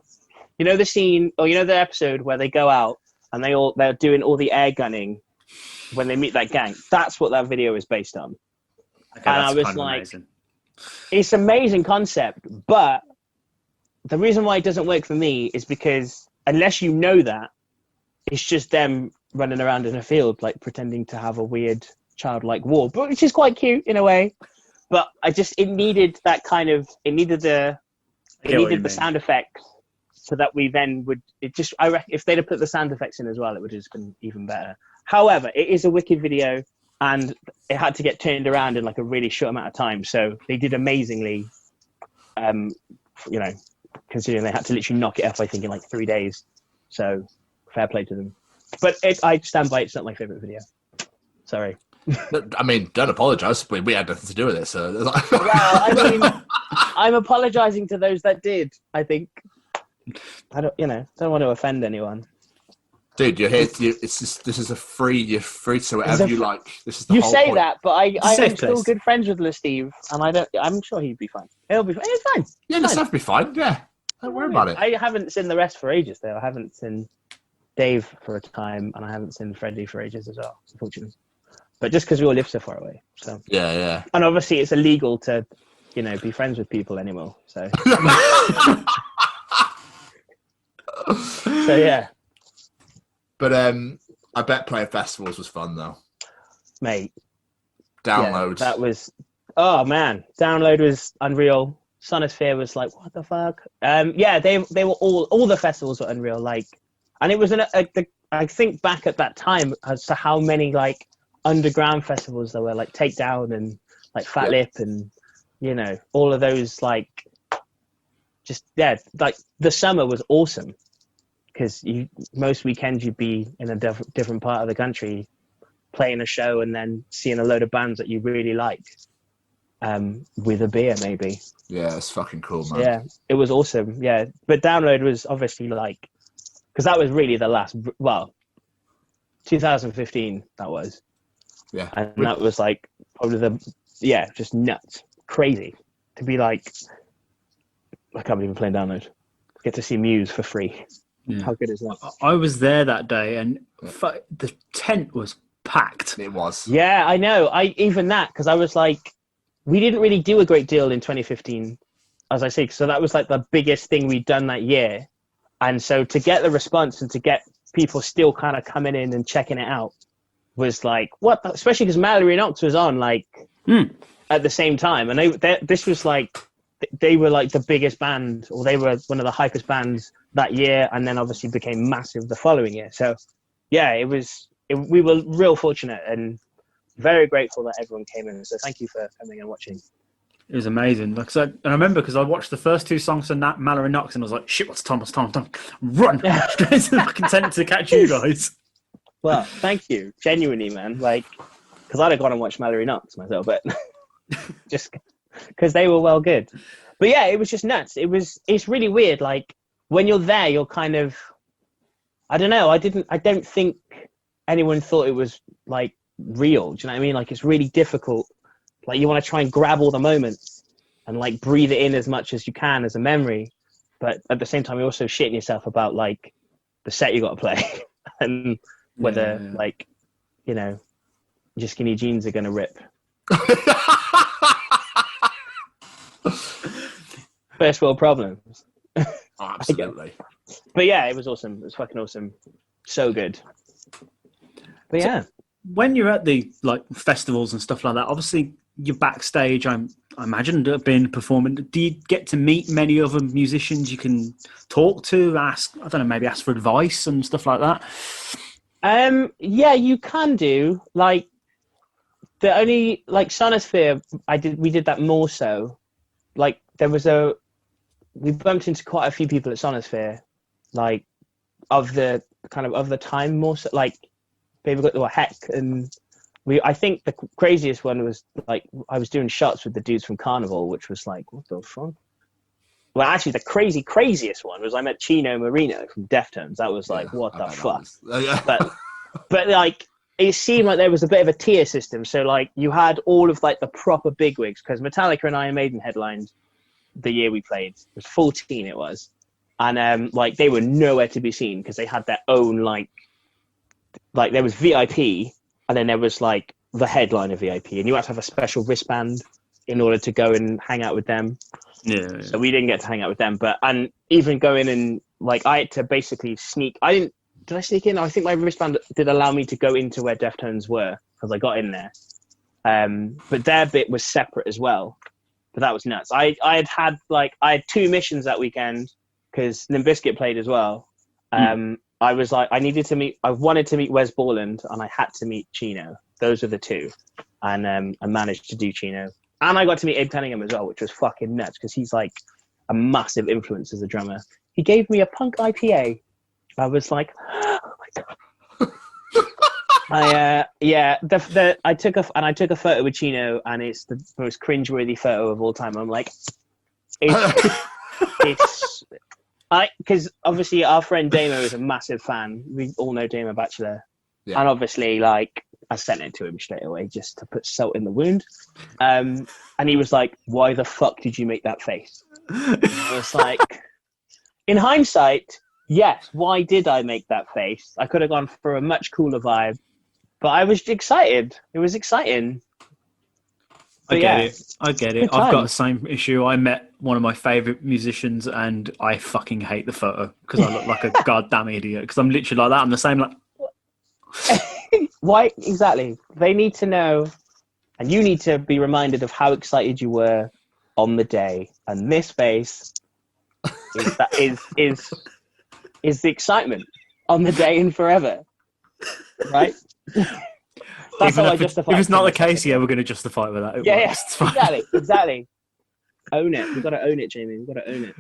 Speaker 10: You know the scene, or you know the episode where they go out and they're doing all the air gunning when they meet that gang. That's what that video is based on.
Speaker 4: Okay,
Speaker 10: and I was like, amazing. It's an amazing concept, but the reason why it doesn't work for me is because unless you know that, it's just them running around in a field like pretending to have a weird childlike war, but which is quite cute in a way. But it needed that kind of, it needed the sound effects, so that we then would, I reckon if they'd have put the sound effects in as well, it would have just been even better. However, it is a wicked video, and it had to get turned around in like a really short amount of time. So they did amazingly, considering they had to literally knock it up, I think, in like 3 days. So fair play to them. But I stand by, it's not my favorite video. Sorry.
Speaker 1: I mean, don't apologise. We had nothing to do with it. So,
Speaker 10: well, I mean, I'm apologising to those that did. I think I don't want to offend anyone.
Speaker 1: Dude, you're here. This is a free. You're free to whatever you like. This is the whole
Speaker 10: say
Speaker 1: point.
Speaker 10: that, but I'm still good friends with Steve, and I'm sure he'd be fine. He'll be fine. It's fine.
Speaker 1: Yeah, let's have to be fine. Yeah, don't worry about it.
Speaker 10: I haven't seen the rest for ages, though. I haven't seen Dave for a time, and I haven't seen Freddie for ages as well, unfortunately. But just because we all live so far away, so
Speaker 1: yeah.
Speaker 10: And obviously, it's illegal to, be friends with people anymore. So, so yeah.
Speaker 1: But I bet playing festivals was fun though,
Speaker 10: mate.
Speaker 1: Downloads.
Speaker 10: Yeah, that was, oh man, Download was unreal. Sonosphere was like, what the fuck? Yeah, they were all the festivals were unreal. Like, and it was I think back at that time as to how many like underground festivals there were, like Takedown and like Fat Lip and all of those, like like the summer was awesome because most weekends you'd be in a different part of the country playing a show and then seeing a load of bands that you really like with a beer maybe.
Speaker 1: Yeah, it's fucking cool, man.
Speaker 10: Yeah, it was awesome. Yeah, but Download was obviously like, because that was really the last, 2015 that was.
Speaker 1: Yeah.
Speaker 10: And that was like probably just nuts. Crazy. To be like, I can't believe I'm playing Download. Get to see Muse for free. How good is that?
Speaker 11: I was there that day, and the tent was packed.
Speaker 1: It was.
Speaker 10: Yeah, I know. Even that, because I was like, we didn't really do a great deal in 2015, as I say. So that was like the biggest thing we'd done that year. And so to get the response and to get people still kind of coming in and checking it out was like, what? Especially because Mallory Knox was on like at the same time. And this was like, they were like the biggest band, or they were one of the hypest bands that year. And then obviously became massive the following year. So yeah, we were real fortunate and very grateful that everyone came in. So thank you for coming and watching.
Speaker 11: It was amazing. Like, and I remember because I watched the first two songs from Mallory Knox, and I was like, "Shit, what's Tom? Run straight to the fucking tent to catch you guys."
Speaker 10: Well, thank you, genuinely, man. Like, because I'd have gone and watched Mallory Knox myself, but just because they were well good. But yeah, it was just nuts. It's really weird. Like when you're there, you're kind of, I don't know. I don't think anyone thought it was like real. Do you know what I mean? Like it's really difficult. Like you want to try and grab all the moments and like breathe it in as much as you can as a memory, but at the same time you're also shitting yourself about like the set you got to play and whether like, you know, your skinny jeans are going to rip. First world problems.
Speaker 1: Oh, absolutely.
Speaker 10: But yeah, it was awesome. It was fucking awesome. So good. But yeah.
Speaker 11: So when you're at the like festivals and stuff like that, obviously you're backstage. I imagine being performing. Do you get to meet many other musicians you can talk to? Ask for advice and stuff like that.
Speaker 10: Yeah, you can do. Like the only like Sonosphere, we did that more so. Like we bumped into quite a few people at Sonosphere, like of the time more so. Like people got the heck and. I think the craziest one was like I was doing shots with the dudes from Carnival, which was like, what the fuck? Well, actually, the craziest one was I met Chino Marino from Deftones. That was like, what the fuck? But like it seemed like there was a bit of a tier system. So like you had all of like the proper bigwigs because Metallica and Iron Maiden headlined the year we played. It was 14. It was, and like they were nowhere to be seen because they had their own like there was VIP. And then there was like the headliner VIP, and you had to have a special wristband in order to go and hang out with them. Yeah. So we didn't get to hang out with them, and even going and like I had to basically sneak. Did I sneak in? I think my wristband did allow me to go into where Deftones were because I got in there. But their bit was separate as well. But that was nuts. I had 2 missions that weekend because Limp Bizkit played as well. I was like, I wanted to meet Wes Borland and I had to meet Chino. Those are the 2. And I managed to do Chino. And I got to meet Abe Cunningham as well, which was fucking nuts because he's like a massive influence as a drummer. He gave me a punk IPA. I was like, oh my God. I took a photo with Chino and it's the most cringeworthy photo of all time. I'm like, because obviously our friend Damo is a massive fan. We all know Damo Batchelor. Yeah. And obviously, like, I sent it to him straight away just to put salt in the wound. And he was like, why the fuck did you make that face? I was like, in hindsight, yes, why did I make that face? I could have gone for a much cooler vibe. But I was excited. It was exciting.
Speaker 11: I get it. I've got the same issue. I met one of my favourite musicians and I fucking hate the photo because I look like a goddamn idiot because I'm literally like that. I'm the same like...
Speaker 10: Why? Exactly. They need to know and you need to be reminded of how excited you were on the day. And this face is the excitement on the day and forever. Right? That's how I justify it.
Speaker 11: If it's not the case, we're going to justify it with that.
Speaker 10: Exactly. Own it. We've got to own it, Jamie. We've got to own it.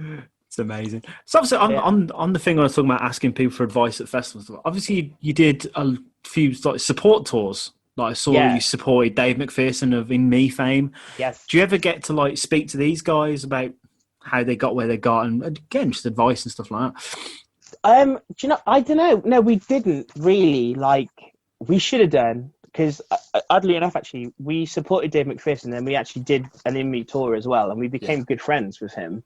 Speaker 11: It's amazing. So obviously, on the thing I was talking about asking people for advice at festivals, obviously you did a few like support tours. Like I saw you supported Dave McPherson of In Me fame.
Speaker 10: Yes.
Speaker 11: Do you ever get to like speak to these guys about how they got where they got and again, just advice and stuff like that?
Speaker 10: Do you know, I don't know. No, we didn't really. Like, we should have done. Because oddly enough, actually, we supported Dave McPherson and we actually did an In Me tour as well. And we became good friends with him.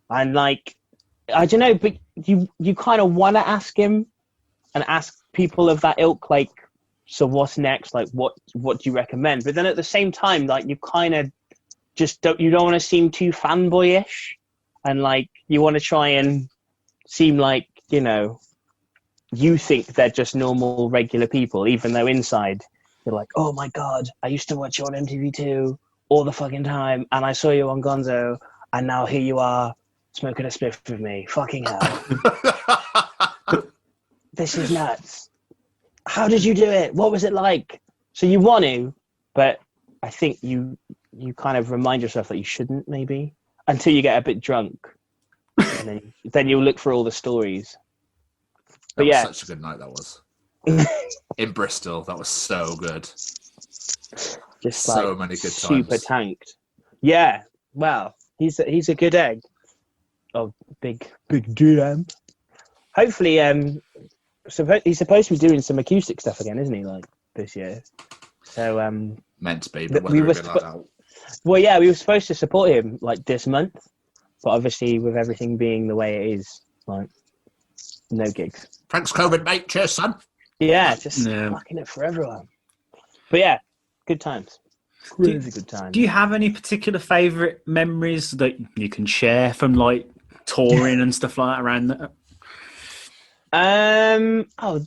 Speaker 10: And like, I don't know, but you kind of want to ask him and ask people of that ilk, like, so what's next? Like, what do you recommend? But then at the same time, like, you kind of just don't want to seem too fanboyish, and like you want to try and seem like, you know, you think they're just normal, regular people, even though inside you're like, oh my God, I used to watch you on MTV2 all the fucking time, and I saw you on Gonzo, and now here you are smoking a spliff with me. Fucking hell. This is nuts. How did you do it? What was it like? So you want to, but I think you kind of remind yourself that you shouldn't, maybe, until you get a bit drunk. And then you'll look for all the stories.
Speaker 1: That was such a good night, that was. In Bristol, that was so good.
Speaker 10: Just
Speaker 1: so
Speaker 10: like
Speaker 1: many good times.
Speaker 10: Super tanked. Yeah, well, he's a good egg. Oh, big DM. Hopefully, he's supposed to be doing some acoustic stuff again, isn't he? Like this year. So
Speaker 1: meant to be, but
Speaker 10: we were well, yeah, we were supposed to support him like this month, but obviously with everything being the way it is, like no gigs.
Speaker 1: Thanks, COVID, mate. Cheers, son.
Speaker 10: Yeah, just fucking it for everyone. But yeah, good times. Crazy good times.
Speaker 11: Do you have any particular favourite memories that you can share from like touring and stuff like that around that?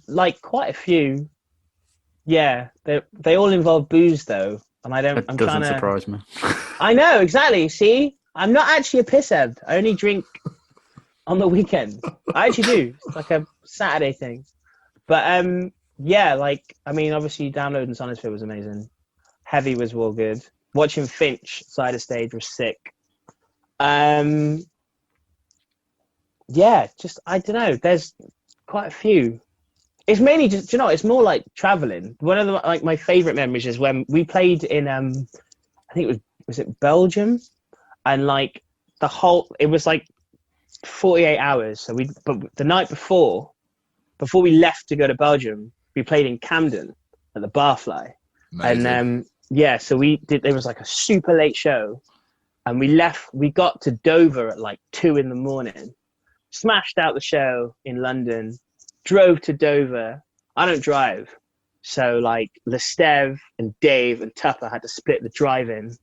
Speaker 10: Like quite a few. Yeah, they all involve booze though, and I don't.
Speaker 11: It doesn't surprise me.
Speaker 10: I know exactly. See, I'm not actually a pisshead. I only drink on the weekend. I actually do. It's like a Saturday thing. But yeah, like I mean, obviously, downloading Sonosphere was amazing. Heavy was all good. Watching Finch side of stage was sick. Yeah, just I don't know. There's quite a few. It's mainly just, you know, it's more like traveling. One of the like my favorite memories is when we played in I think it was it Belgium, and like it was like 48 hours. So but the night before we left to go to Belgium, we played in Camden at the Barfly. Amazing. And yeah, so there was like a super late show, and we got to Dover at like 2 a.m, smashed out the show in London, drove to Dover. I don't drive, so like Lestev and Dave and Tupper had to split the drive-in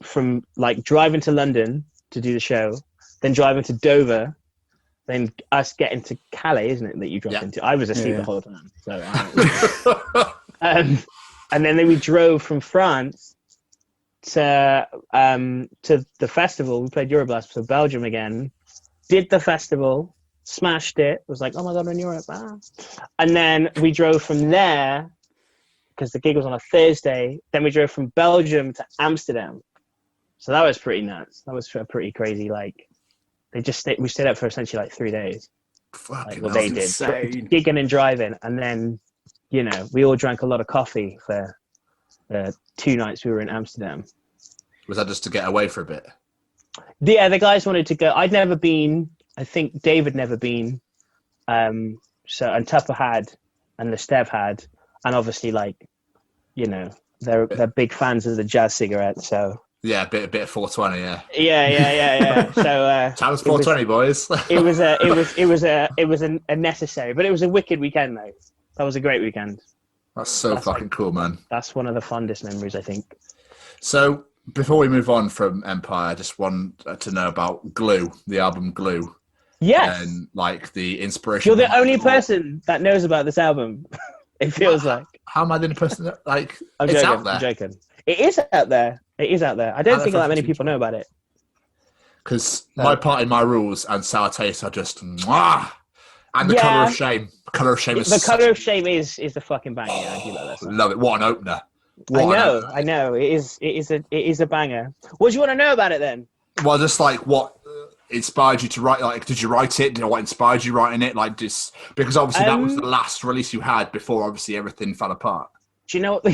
Speaker 10: from like driving to London to do the show, then driving to Dover, then us getting to Calais, isn't it, that you drop into? I was asleep the whole time. So and then we drove from France to the festival. We played Euroblast, so Belgium again. Did the festival, smashed it. Was like, oh my God, we're in Europe. And then we drove from there, because the gig was on a Thursday. Then we drove from Belgium to Amsterdam. So that was pretty nuts. That was pretty crazy. Like, we stayed up for essentially like 3 days.
Speaker 1: Fucking
Speaker 10: they did. Gigging and driving. And then, you know, we all drank a lot of coffee for the 2 nights we were in Amsterdam.
Speaker 1: Was that just to get away for a bit?
Speaker 10: Yeah, the guys wanted to go. I'd never been. I think David never been. And Tupper had, and Lestev had, and obviously, like, you know, they're big fans of the jazz cigarette. So
Speaker 1: yeah, a bit of 420. Yeah.
Speaker 10: Yeah. So
Speaker 1: Challenge 420, boys.
Speaker 10: it was a necessary, but it was a wicked weekend though. That was a great weekend.
Speaker 1: That's fucking cool, man.
Speaker 10: That's one of the fondest memories, I think.
Speaker 1: So before we move on from Empire, I just want to know about Glue, the album Glue.
Speaker 10: Yes.
Speaker 1: And like the inspiration.
Speaker 10: You're the only person that knows about this album. It feels like.
Speaker 1: How am I the only person that, like,
Speaker 10: it's
Speaker 1: out there?
Speaker 10: I'm joking. It is out there. I don't think that many people know about it.
Speaker 1: Because My Party, My Rules and Sour Taste are just mwah! And The Colour of Shame. The Colour of Shame is
Speaker 10: The Colour of Shame is the fucking banger. Yeah, I do like that song.
Speaker 1: Love it. What an opener.
Speaker 10: I know. It is a banger. What do you want to know about it then?
Speaker 1: Well, just like what inspired you to write? Like, did you write it? What inspired you writing it? Like, just because obviously that was the last release you had before obviously everything fell apart.
Speaker 10: Do you know what?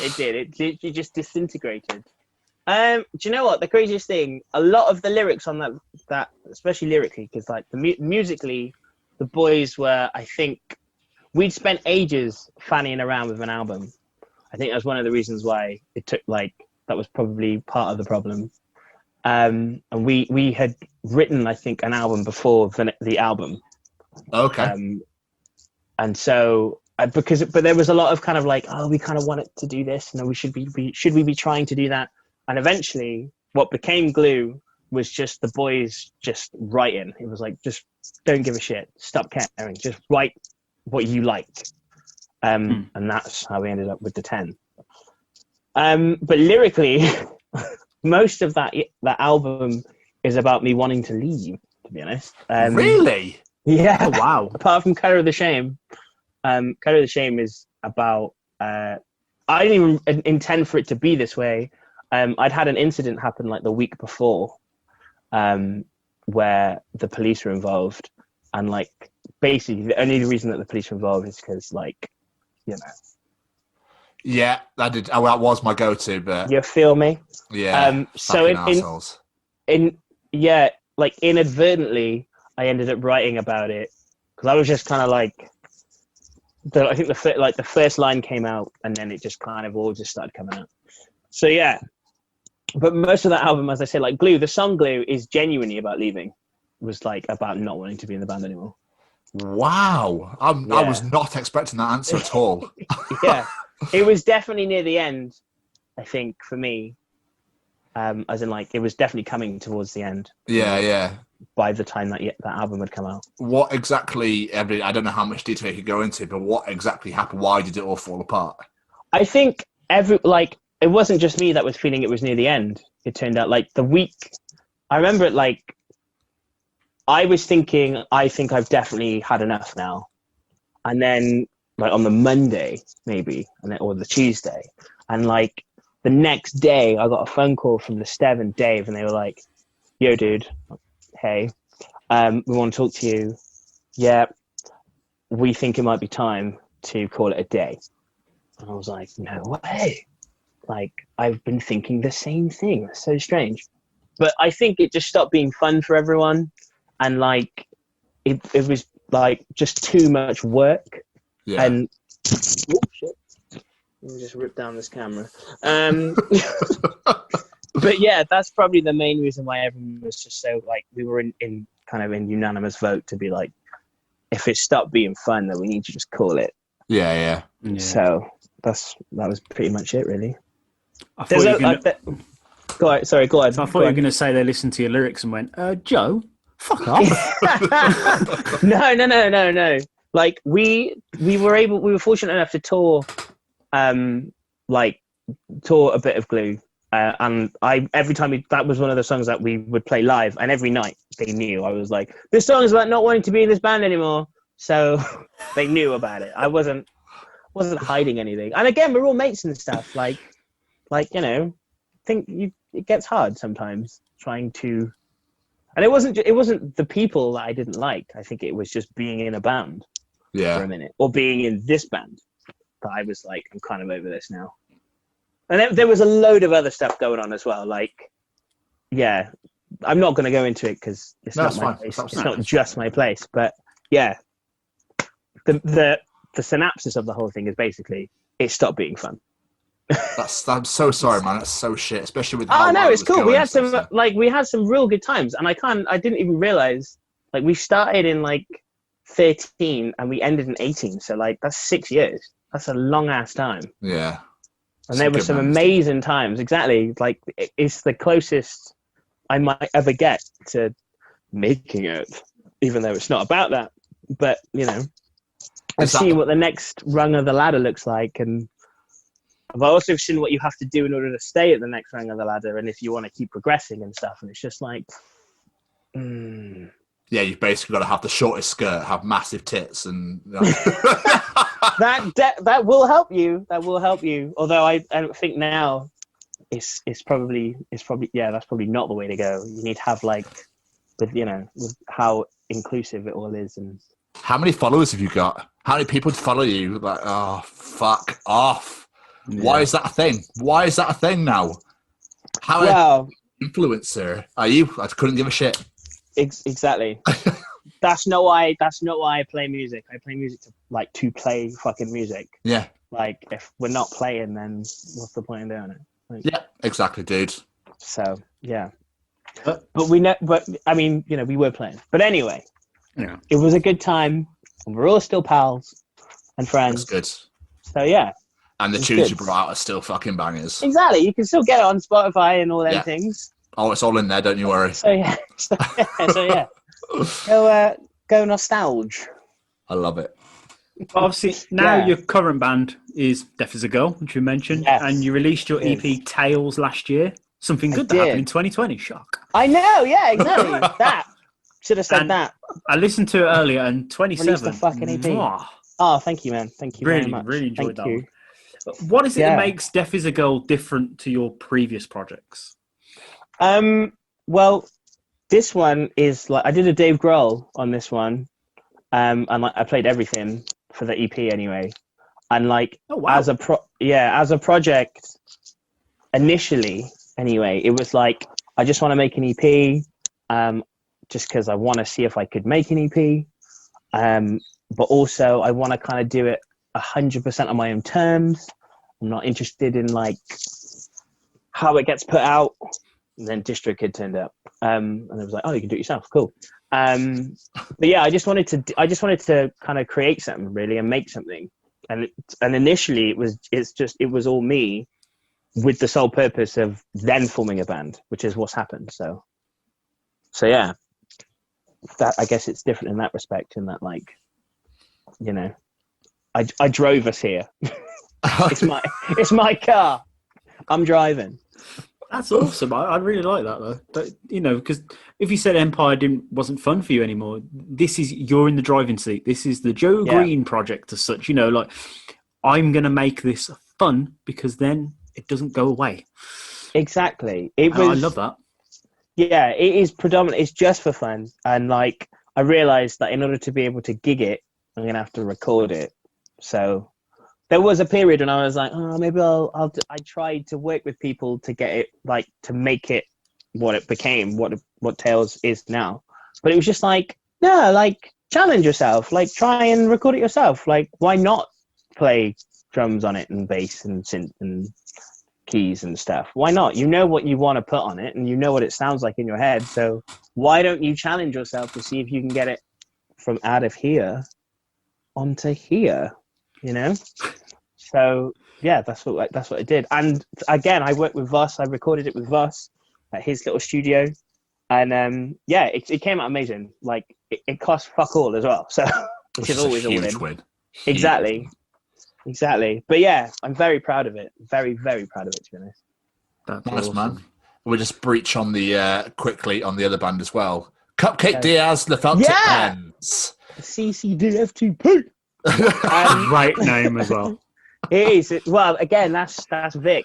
Speaker 10: It did. It just disintegrated. Do you know what? The craziest thing, a lot of the lyrics on that especially lyrically, because like musically, the boys were, I think, we'd spent ages fannying around with an album. I think that's one of the reasons why it took, like, that was probably part of the problem. And we had written, I think, an album before the album.
Speaker 1: Okay.
Speaker 10: And so but there was a lot of kind of like, oh, we kind of wanted to do this, and we should we be trying to do that? And eventually, what became Glue was just the boys just writing. It was like, just don't give a shit, stop caring, just write what you like. And that's how we ended up with the 10. But lyrically, most of that album is about me wanting to leave, to be honest.
Speaker 1: Really?
Speaker 10: Yeah.
Speaker 11: Oh, wow.
Speaker 10: Apart from Color of the Shame. Color of the Shame is about... I didn't even intend for it to be this way. I'd had an incident happen like the week before where the police were involved. And like, basically, the only reason that the police were involved is because, like, you know...
Speaker 1: Yeah, that did. Oh, that was my go-to, but
Speaker 10: you feel me?
Speaker 1: Yeah.
Speaker 10: So like inadvertently, I ended up writing about it because I was just kind of like, I think the first line came out, and then it just kind of all just started coming out. So yeah, but most of that album, as I say, like Glue, the song Glue is genuinely about leaving. It was like about not wanting to be in the band anymore.
Speaker 1: Wow, I was not expecting that answer at all.
Speaker 10: Yeah. It was definitely near the end, I think, for me. As in, like, it was definitely coming towards the end.
Speaker 1: Yeah.
Speaker 10: By the time that album had come out.
Speaker 1: What exactly, I don't know how much detail you could go into, but what exactly happened? Why did it all fall apart?
Speaker 10: I think it wasn't just me that was feeling it was near the end. It turned out, like, the week... I remember it, like, I was thinking, I think I've definitely had enough now. And then... like on the Monday, maybe, or the Tuesday. And like the next day, I got a phone call from the Stev and Dave, and they were like, yo, dude, hey, we want to talk to you. Yeah, we think it might be time to call it a day. And I was like, no way. Like, I've been thinking the same thing. It's so strange. But I think it just stopped being fun for everyone. And like, it was like just too much work.
Speaker 1: Yeah.
Speaker 10: And oh shit! Let me just rip down this camera. But yeah, that's probably the main reason why everyone was just so like, we were in kind of in unanimous vote to be like, if it stopped being fun, then we need to just call it.
Speaker 1: Yeah.
Speaker 10: So that was pretty much it, really.
Speaker 11: I thought you were gonna...
Speaker 10: Go ahead. Sorry, go ahead.
Speaker 11: So I thought you were going to say they listened to your lyrics and went, Joe, fuck off.
Speaker 10: No. Like we were fortunate enough to tour a bit of Glue, and every time that was one of the songs that we would play live, and every night they knew I was like, this song is about not wanting to be in this band anymore, so they knew about it. I wasn't hiding anything, and again, we're all mates and stuff. Like you know, it gets hard sometimes trying to, and it wasn't the people that I didn't like. I think it was just being in a band. For a minute, or being in this band, that I was like, I'm kind of over this now. And there was a load of other stuff going on as well. Like, yeah, I'm not going to go into it because it's not my place. It's not just my place. But yeah, the synopsis of the whole thing is basically it stopped being fun.
Speaker 1: I'm so sorry, man. That's so shit, especially with.
Speaker 10: Oh no, it's cool. We had some real good times, and I didn't even realize like we started in like 13 and we ended in 18, so like that's 6 years. That's a long ass time.
Speaker 1: Yeah.
Speaker 10: And there were some amazing times. Exactly. Like it's the closest I might ever get to making it, even though it's not about that. But you know, I've seen what the next rung of the ladder looks like, and I've also seen what you have to do in order to stay at the next rung of the ladder, and if you want to keep progressing and stuff. And it's just like
Speaker 1: yeah, you've basically got to have the shortest skirt, have massive tits, and
Speaker 10: that will help you. That will help you. Although I think now it's probably that's probably not the way to go. You need to have like with how inclusive it all is. And
Speaker 1: how many followers have you got? How many people follow you? Like, oh, fuck off. Yeah. Why is that a thing? Why is that a thing now? How influencer are you? I couldn't give a shit.
Speaker 10: Exactly. That's not why I play music. I play music to play fucking music.
Speaker 1: Yeah.
Speaker 10: Like if we're not playing, then what's the point in doing it? Like,
Speaker 1: yeah, exactly, dude.
Speaker 10: So yeah. But we know. But I mean, we were playing. But anyway, it was a good time, and we're all still pals and friends.
Speaker 1: That's good.
Speaker 10: So yeah.
Speaker 1: And the tunes you brought out are still fucking bangers.
Speaker 10: Exactly. You can still get it on Spotify and all them things.
Speaker 1: Oh, it's all in there. Don't you worry.
Speaker 10: So yeah. Go nostalgia.
Speaker 1: I love it.
Speaker 11: Obviously, now your current band is Deaf as a Girl, which you mentioned, and you released your EP Tales last year. Something good that happened in 2020. Shock.
Speaker 10: I know. Yeah, exactly. That should have said that.
Speaker 11: I listened to it earlier, and 27.
Speaker 10: Released the fucking EP. Oh, thank you, man. Thank you very much.
Speaker 11: Really enjoyed that one. What is it that makes Deaf as a Girl different to your previous projects?
Speaker 10: Well, this one is like I did a Dave Grohl on this one, and I played everything for the EP anyway. And like as a project, initially anyway, it was like I just want to make an EP, just because I want to see if I could make an EP, but also I want to kind of do it 100% on my own terms. I'm not interested in like how it gets put out. And then DistroKid turned up, and it was like, oh, you can do it yourself, cool. But yeah, I just wanted to kind of create something really and make something. And initially it was all me, with the sole purpose of then forming a band, which is what's happened. So yeah, that I guess it's different in that respect. In that, like, I drove us here. it's my car. I'm driving.
Speaker 11: That's awesome. I really like that though. Because if you said Empire wasn't fun for you anymore, you're in the driving seat. This is the Joe Green project as such. Like, I'm going to make this fun because then it doesn't go away.
Speaker 10: Exactly.
Speaker 11: I love that.
Speaker 10: Yeah, it is predominantly. It's just for fun, and like I realized that in order to be able to gig it, I'm going to have to record it. So there was a period when I was like, oh, maybe I tried to work with people to get it, like, to make it what it became, what Tales is now. But it was just like, no, like, challenge yourself, like, try and record it yourself. Like, why not play drums on it and bass and synth and keys and stuff? Why not? You know what you want to put on it, and you know what it sounds like in your head. So why don't you challenge yourself to see if you can get it from out of here onto here? So yeah, that's what I did. And again, I worked with Voss. I recorded it with Voss at his little studio, and it came out amazing. Like it cost fuck all as well, so which is always a huge win. Exactly. But yeah, I'm very proud of it. Very, very proud of it, to be honest.
Speaker 11: That's
Speaker 1: nice,
Speaker 11: awesome.
Speaker 1: man. We'll just breach on the quickly on the other band as well. Cupcake Diaz, the Felt Tip Pens.
Speaker 10: CCDF2P.
Speaker 11: Right name as well.
Speaker 10: It is. Well, again, that's Vic.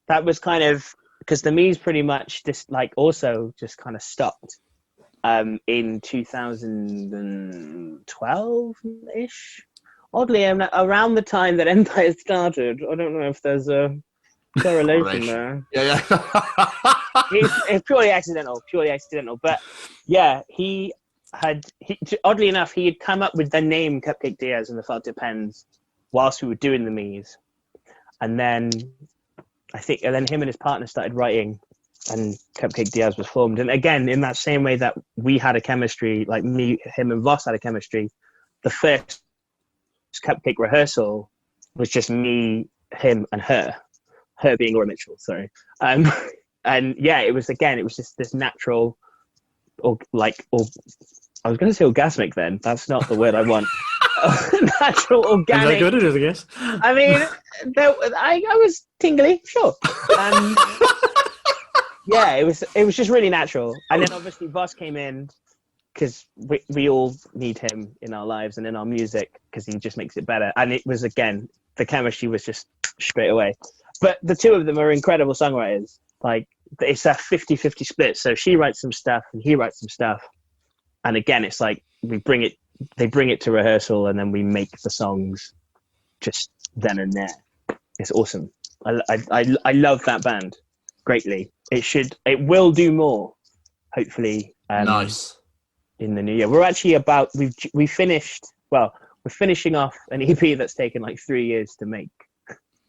Speaker 10: That was kind of because the Me's pretty much just like also just kind of stopped in 2012-ish. Oddly, around the time that Empire started. I don't know if there's a correlation there.
Speaker 1: Yeah.
Speaker 10: It's purely accidental. But yeah, oddly enough, he had come up with the name Cupcake Diaz and the Felt Tip Pens whilst we were doing the Me's, and then him and his partner started writing, and Cupcake Diaz was formed. And again, in that same way that we had a chemistry, like him and Voss had a chemistry, the first Cupcake rehearsal was just me, him, and her being Laura Mitchell. Sorry, and yeah, it was just this natural, I was going to say orgasmic then. That's not the word I want. Natural, organic.
Speaker 11: Is that good? It is, I guess.
Speaker 10: I mean, I was tingly, sure. Yeah, it was just really natural. And then obviously Voss came in because we all need him in our lives and in our music because he just makes it better. And it was, again, the chemistry was just straight away. But the two of them are incredible songwriters. Like, it's a 50-50 split. So she writes some stuff and he writes some stuff. And again, it's like they bring it to rehearsal and then we make the songs just then and there. It's awesome. I love that band greatly. It will do more, hopefully.
Speaker 1: Nice.
Speaker 10: In the new year. We're actually we're finishing off an EP that's taken like 3 years to make.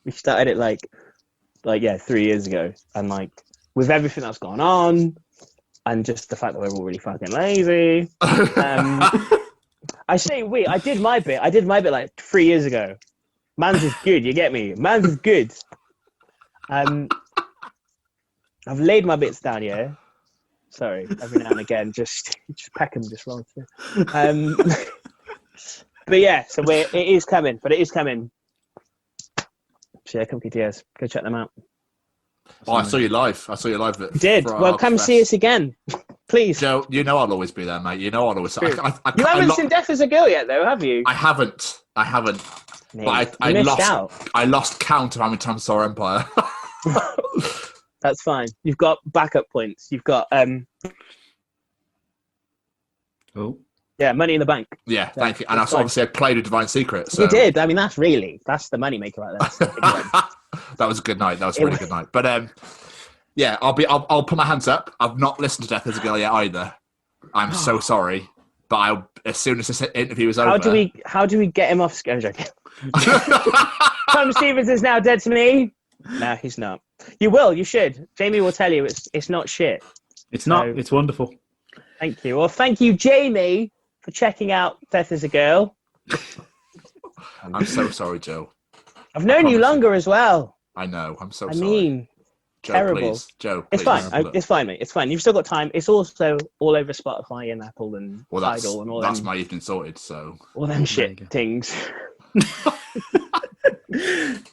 Speaker 10: We started it 3 years ago, and like with everything that's gone on, and just the fact that we're all really fucking lazy. I say we. I did my bit like 3 years ago. Man's is good. You get me? Man's is good. I've laid my bits down here. Sorry, every now and again, just pack them just wrong. But yeah, so it is coming. So yeah, Cupcake Diaz, go check them out.
Speaker 1: Oh, I saw you live.
Speaker 10: You did. Well, come see us again, please.
Speaker 1: Joe, you know I'll always be there, mate. You know I'll always.
Speaker 10: You haven't seen Death as a Girl yet, though, have you?
Speaker 1: I haven't.
Speaker 10: Mate,
Speaker 1: but I lost count of how many times I saw Empire.
Speaker 10: That's fine. You've got backup points. You've got yeah, Money in the Bank.
Speaker 1: Yeah, thank you. And obviously I played with Divine Secret. So.
Speaker 10: You did. I mean, that's the money maker right there.
Speaker 1: That was a good night. That was a really good night. But yeah, I'll put my hands up. I've not listened to Death as a Girl yet either. I'm so sorry. But as soon as this interview is over,
Speaker 10: how do we get him off? I'm joking. Tom Stevens is now dead to me. No, he's not. You will. You should. Jamie will tell you it's not shit.
Speaker 11: It's not. It's wonderful.
Speaker 10: Thank you. Well, thank you, Jamie, for checking out Death as a Girl.
Speaker 1: I'm so sorry, Joe.
Speaker 10: I've known you longer as well.
Speaker 1: I know. I'm so
Speaker 10: sorry.
Speaker 1: I mean, Joe,
Speaker 10: terrible.
Speaker 1: Please. Joe, please.
Speaker 10: It's fine. It's fine, mate. It's fine. You've still got time. It's also all over Spotify and Apple and Tidal and all that.
Speaker 1: That's my evening sorted, so.
Speaker 10: All them shit things.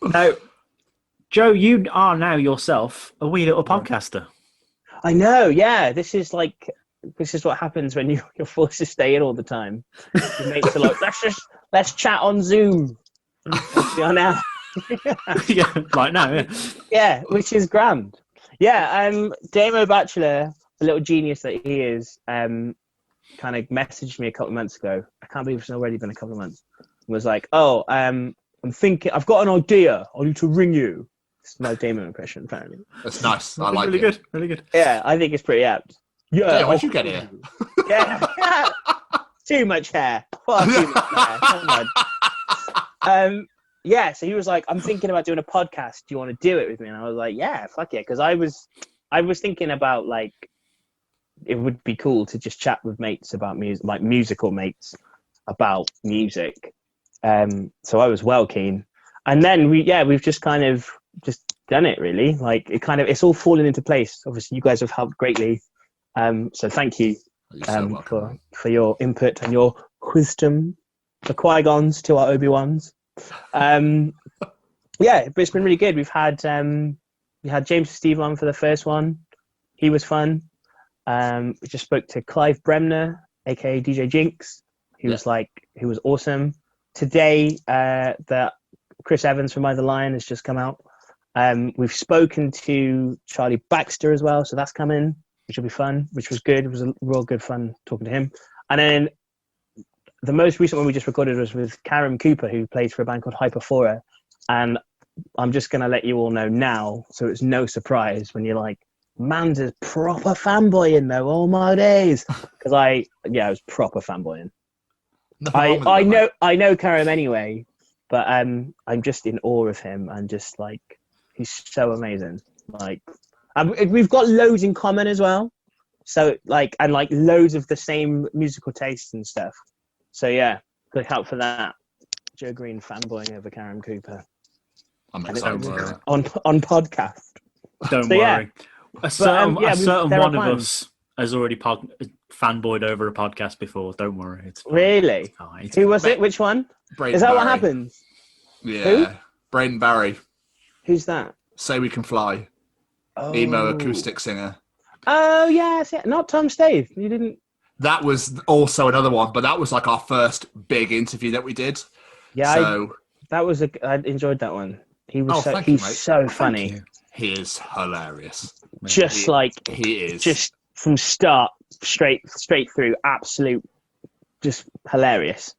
Speaker 10: No.
Speaker 11: Joe, you are now yourself a wee little podcaster.
Speaker 10: I know, yeah. This is what happens when you're forced to stay in all the time. Your mates are like, let's chat on Zoom. We are now.
Speaker 11: Yeah, like now, yeah.
Speaker 10: Yeah, which is grand. Yeah, Damo Bachelor, the little genius that he is, kind of messaged me a couple of months ago. I can't believe it's already been a couple of months. Was like, I'm thinking, I've got an idea. I need to ring you. It's my Damo impression, apparently.
Speaker 1: That's nice. I like
Speaker 11: really
Speaker 1: it.
Speaker 11: Good. Really good.
Speaker 10: Yeah, I think it's pretty apt.
Speaker 1: Yeah, where'd you get here?
Speaker 10: Yeah. Too much hair. Far too much hair. Come on. Yeah, so he was like, I'm thinking about doing a podcast. Do you want to do it with me? And I was like, yeah, fuck yeah. Because I was thinking about, like, it would be cool to just chat with mates about music, like musical mates about music. So I was well keen. And then we've just kind of just done it, really. Like, it's all fallen into place. Obviously, you guys have helped greatly. So thank you for your input and your wisdom. The Qui-Gons to our Obi-Wans. Yeah, but it's been really good. We had James and Steve on for the first one. He was fun. We just spoke to Clive Bremner, aka DJ Jinx. He was awesome. Today, that Chris Evans from Either Lion has just come out. We've spoken to Charlie Baxter as well, so that's coming, which will be fun, which was good. It was a real good fun talking to him. And then the most recent one we just recorded was with Karen Cooper, who plays for a band called Hyperfora. And I'm just going to let you all know now, so it's no surprise when you're like, man's a proper fanboying though, all my days. Because I was proper fanboying. I know Karen anyway, but I'm just in awe of him, and just like, he's so amazing. Like, we've got loads in common as well. So like, and like loads of the same musical tastes and stuff. So yeah, good help for that. Joe Green fanboying over Karen Cooper.
Speaker 1: I'm excited
Speaker 10: on podcast.
Speaker 11: Don't worry. Yeah. A certain one of us has already fanboyed over a podcast before. Don't worry. It's fine.
Speaker 10: Really?
Speaker 11: It's
Speaker 10: Who was it? Which one?
Speaker 1: Braden
Speaker 10: Is that
Speaker 1: Barry.
Speaker 10: What happens?
Speaker 1: Yeah.
Speaker 10: Who?
Speaker 1: Braden Barry.
Speaker 10: Who's that?
Speaker 1: Say We Can Fly.
Speaker 10: Oh.
Speaker 1: Emo acoustic singer.
Speaker 10: Oh, yes. Yeah. Not Tom Stave. You didn't...
Speaker 1: That was also another one, but that was like our first big interview that we did.
Speaker 10: Yeah, I enjoyed that one. He was so funny.
Speaker 1: He is hilarious.
Speaker 10: He is just from start straight through, absolute, just hilarious.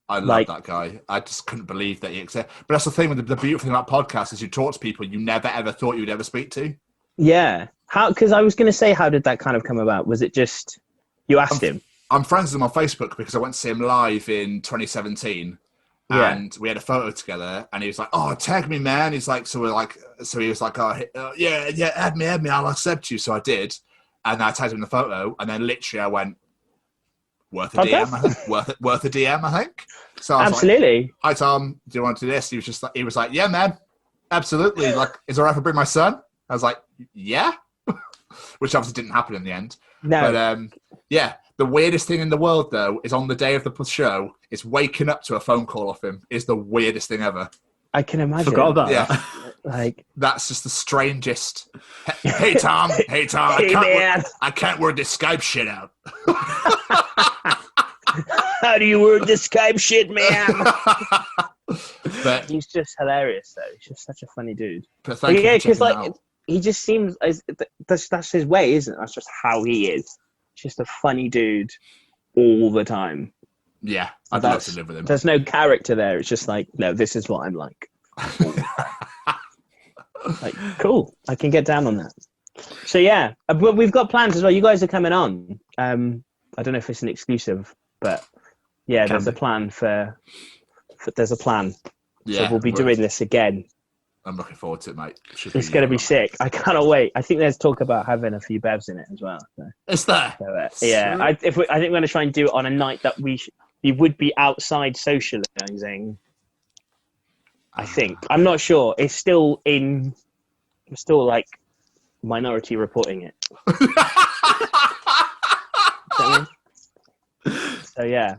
Speaker 1: I love that guy. I just couldn't believe that he existed. But that's the thing with the beautiful thing about podcasts is you talk to people you never ever thought you would ever speak to.
Speaker 10: Yeah. Because I was going to say, how did that kind of come about? Was it just you asked him?
Speaker 1: I'm friends with him on Facebook because I went to see him live in 2017.
Speaker 10: Yeah.
Speaker 1: And we had a photo together, and he was like, "Oh, tag me, man." He's like, so he was like, "Oh, yeah, add me, I'll accept you." So I did, And I tagged him in the photo, and then literally I went, worth a DM, I think. Worth a DM, I think. So I was
Speaker 10: Absolutely.
Speaker 1: like, hi Tom, do you want to do this? He was like, yeah, man, absolutely. Like, is it all right if I bring my son? I was like, yeah. Which obviously didn't happen in the end.
Speaker 10: No.
Speaker 1: But yeah, the weirdest thing in the world though is on the day of the show, is waking up to a phone call off him is the weirdest thing ever.
Speaker 10: I can imagine.
Speaker 11: Forgot about that.
Speaker 10: Like,
Speaker 1: that's just the strangest. Hey Tom,
Speaker 10: Hey,
Speaker 1: I can't word this Skype shit out.
Speaker 10: How do you word this Skype shit, man?
Speaker 1: But
Speaker 10: he's just hilarious, though. He's just such a funny dude.
Speaker 1: But thank you for checking it out.
Speaker 10: He just seems that's his way, isn't it? That's just how he is. Just a funny dude all the time.
Speaker 1: Yeah, I'd love to live with him.
Speaker 10: There's no character there. It's just like, no, this is what I'm like. Like, cool. I can get down on that. So yeah, but we've got plans as well. You guys are coming on. I don't know if it's an exclusive, but yeah, there's a plan for. There's a plan. Yeah, so we'll be doing this again.
Speaker 1: I'm looking forward to it, mate.
Speaker 10: It's going to be sick. I cannot wait. I think there's talk about having a few bevs in it as well. So.
Speaker 1: Is there?
Speaker 10: So, yeah, I think we're going to try and do it on a night that we would be outside socializing. I think. I'm not sure. It's still like minority reporting it. So yeah,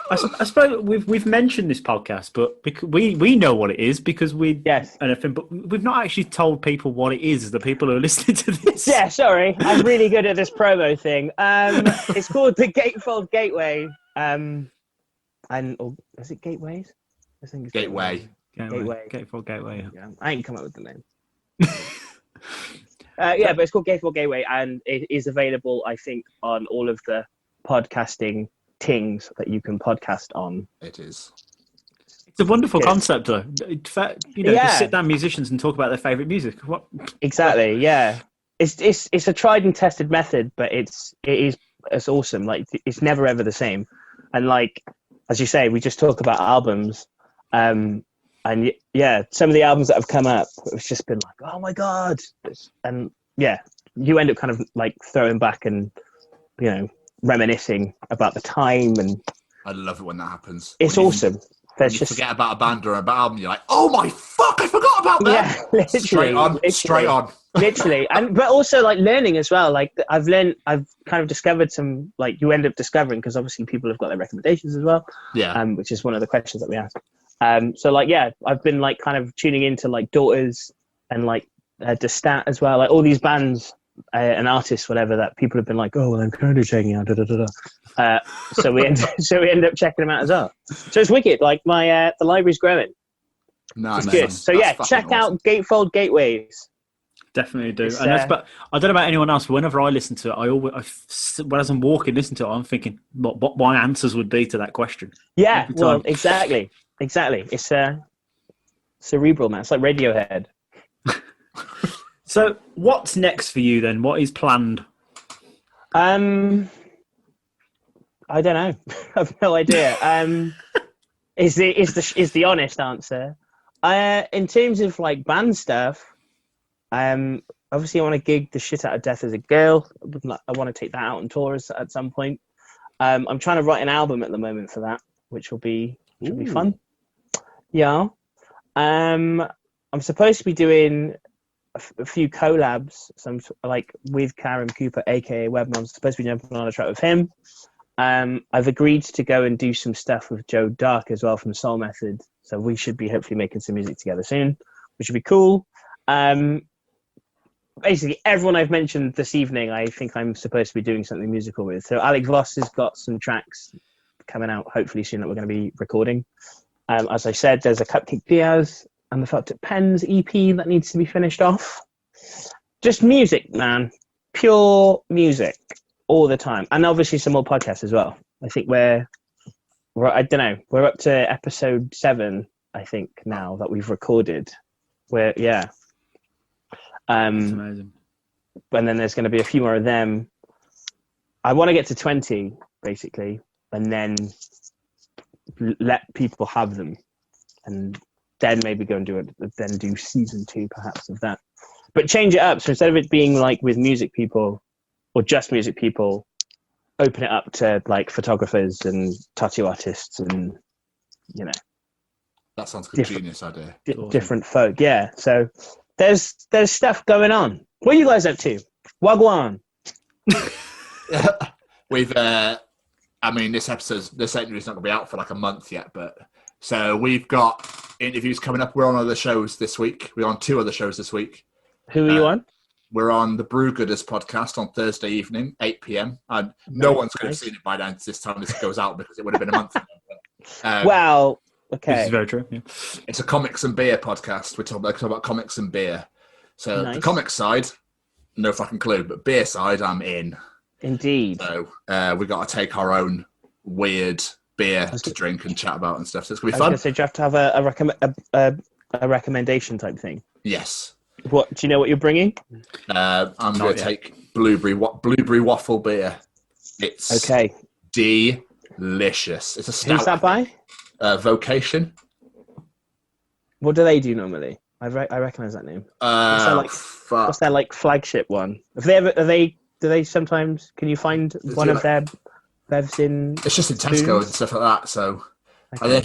Speaker 11: I suppose we've mentioned this podcast, but because we know what it is because anything, but we've not actually told people what it is. The people who are listening to this.
Speaker 10: Yeah, sorry, I'm really good at this promo thing. It's called the Gatefold Gateway. Or is it Gateways? I think it's
Speaker 1: Gateway.
Speaker 11: Gatefold Gateway.
Speaker 10: Yeah, I ain't come up with the name. Yeah, but it's called Gatefold Gateway, and it is available, I think, on all of the podcasting things that you can podcast on.
Speaker 1: It is.
Speaker 11: It's a wonderful concept, though. Just sit down musicians and talk about their favourite music. What?
Speaker 10: Exactly. Yeah, it's a tried and tested method, but it's awesome. Like, it's never ever the same. And like as you say, we just talk about albums, and yeah, some of the albums that have come up, it's just been like, oh my god, and yeah, you end up kind of like throwing back and reminiscing about the time, and
Speaker 1: I love it when that happens.
Speaker 10: It's awesome.
Speaker 1: You forget about a band or an album, you're like, oh my fuck, I forgot about that.
Speaker 10: Yeah, literally,
Speaker 1: straight on.
Speaker 10: Literally, but also like learning as well. Like I've kind of discovered some, like you end up discovering, because obviously people have got their recommendations as well.
Speaker 1: Yeah.
Speaker 10: Which is one of the questions that we ask. So like, yeah, I've been like kind of tuning into like Daughters and like Destat as well, like all these bands and artists, whatever, that people have been like, oh, well, I'm kind of checking out. So we end up checking them out as well. So it's wicked. Like my the library's growing.
Speaker 1: Nice.
Speaker 10: It's good. So yeah, check out Gatefold Gateways.
Speaker 11: Definitely do. But I don't know about anyone else, but whenever I listen to it, as I'm walking, listen to it, I'm thinking what my answers would be to that question.
Speaker 10: Yeah, well, exactly. It's cerebral, man. It's like Radiohead.
Speaker 11: So what's next for you then? What is planned?
Speaker 10: I don't know. I have no idea. Is the honest answer. In terms of like band stuff, obviously I want to gig the shit out of Death as a Girl. I want to take that out on tours at some point. I'm trying to write an album at the moment for that, which will be fun. Yeah. I'm supposed to be doing a few collabs, some like with Karen Cooper, aka Webman. I'm supposed to be jumping on a track with him. I've agreed to go and do some stuff with Joe Dark as well from Soul Method, so we should be hopefully making some music together soon, which would be cool. Basically everyone I've mentioned this evening, I think I'm supposed to be doing something musical with. So Alec Voss has got some tracks coming out hopefully soon that we're going to be recording. As I said, there's a Cupcake Diaz and the Felt Tip Pens EP that needs to be finished off. Just music, man. Pure music all the time. And obviously some more podcasts as well. I think we're I don't know, we're up to episode 7, I think, now that we've recorded. That's
Speaker 11: amazing.
Speaker 10: And then there's going to be a few more of them. I want to get to 20, basically, and then let people have them, and then maybe go and do it. Then do season 2, perhaps, of that. But change it up. So instead of it being like with music people, or just music people, open it up to like photographers and tattoo artists and, you know.
Speaker 1: That sounds like a genius idea.
Speaker 10: Different folk, yeah. So there's stuff going on. What are you guys up to? Wagwan.
Speaker 1: We've, I mean, this interview is not going to be out for like a month yet, but so we've got interviews coming up. We're on other shows this week. We're on 2 other shows this week.
Speaker 10: Who are you on?
Speaker 1: We're on the Brew Gooders podcast on Thursday evening, 8 p.m. And no one's going to have seen it by then this time this goes out because it would have been a month ago.
Speaker 10: Well, okay.
Speaker 11: This is very true. Yeah.
Speaker 1: It's a comics and beer podcast. We're talking about comics and beer. So the comics side, no fucking clue, but beer side, I'm in.
Speaker 10: Indeed.
Speaker 1: So we got to take our own weird beer to drink and chat about and stuff. So it's going to be fun.
Speaker 10: So do you have to have a recommendation type thing?
Speaker 1: Yes.
Speaker 10: What do you know what you're bringing?
Speaker 1: I'm going to take blueberry waffle beer. It's delicious. It's a stout.
Speaker 10: Who's that by?
Speaker 1: Vocation.
Speaker 10: What do they do normally? I recognize that name. What's their like flagship one? Have they ever? Do they sometimes? Can you find one of their bevs in?
Speaker 1: It's just in Tesco and stuff like that. So. Okay. I don't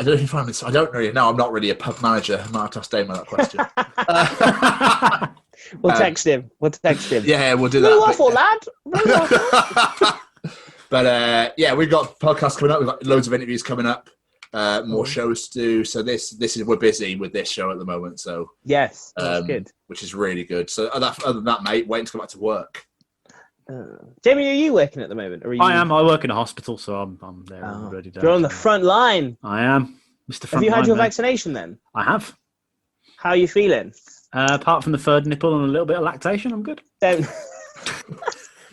Speaker 1: know if you find this. I don't really know. I'm not really a pub manager. I might have to ask Damon that question.
Speaker 10: We'll text him.
Speaker 1: Yeah, we'll do that.
Speaker 10: Blue waffle, lad.
Speaker 1: But yeah, we've got podcasts coming up. We've got loads of interviews coming up. More shows to do. So we're busy with this show at the moment. So
Speaker 10: yes, that's good.
Speaker 1: Which is really good. So other than that, mate, waiting to come back to work.
Speaker 10: Jamie, are you working at the moment? Or are you...
Speaker 11: I am. I work in a hospital, so I'm there already.
Speaker 10: You're on the front line.
Speaker 11: I am, Mr. Front
Speaker 10: Have you had your
Speaker 11: man.
Speaker 10: vaccination then?
Speaker 11: I have.
Speaker 10: How are you feeling?
Speaker 11: Apart from the third nipple and a little bit of lactation, I'm good.
Speaker 10: Haven't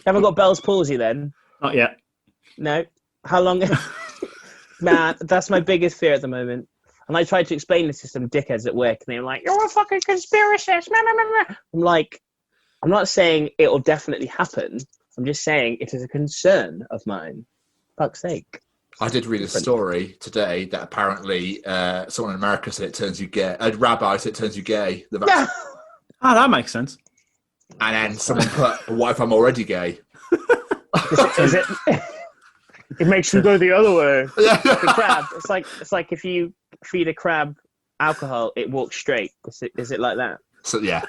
Speaker 10: got Bell's palsy then?
Speaker 11: Not yet.
Speaker 10: No. How long? Man, that's my biggest fear at the moment. And I tried to explain this to some dickheads at work, and they're like, "You're a fucking conspiracist." I'm like, I'm not saying it will definitely happen. I'm just saying it is a concern of mine. Fuck's sake.
Speaker 1: I did read a story today that apparently someone in America said it turns you gay. A rabbi said it turns you gay. The vaccine.
Speaker 11: Oh, that makes sense.
Speaker 1: And then someone put, "What if I'm already gay?"
Speaker 10: Is it? It makes them go the other way. The crab. It's like if you feed a crab alcohol, it walks straight. Is it like that?
Speaker 1: So yeah.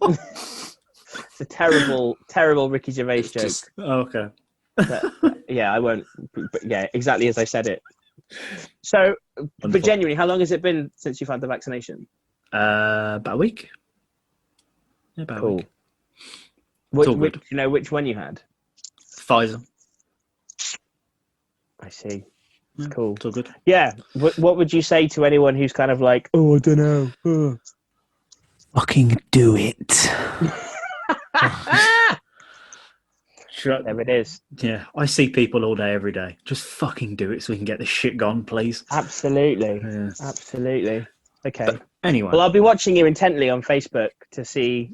Speaker 10: It's a terrible, terrible Ricky Gervais joke.
Speaker 11: Okay.
Speaker 10: But, yeah, I won't. But yeah, exactly as I said it. So, wonderful. But genuinely, how long has it been since you've had the vaccination?
Speaker 11: About a week. Yeah, about a week.
Speaker 10: Do you know which one you had?
Speaker 11: Pfizer.
Speaker 10: I see. Cool.
Speaker 11: It's all good.
Speaker 10: Yeah. What would you say to anyone who's kind of like, "Oh, I don't know."
Speaker 11: Fucking do it.
Speaker 10: There it is.
Speaker 11: Yeah, I see people all day, every day. Just fucking do it so we can get this shit gone, please.
Speaker 10: Absolutely.
Speaker 11: Yeah.
Speaker 10: Absolutely. Okay.
Speaker 11: But anyway.
Speaker 10: Well, I'll be watching you intently on Facebook to see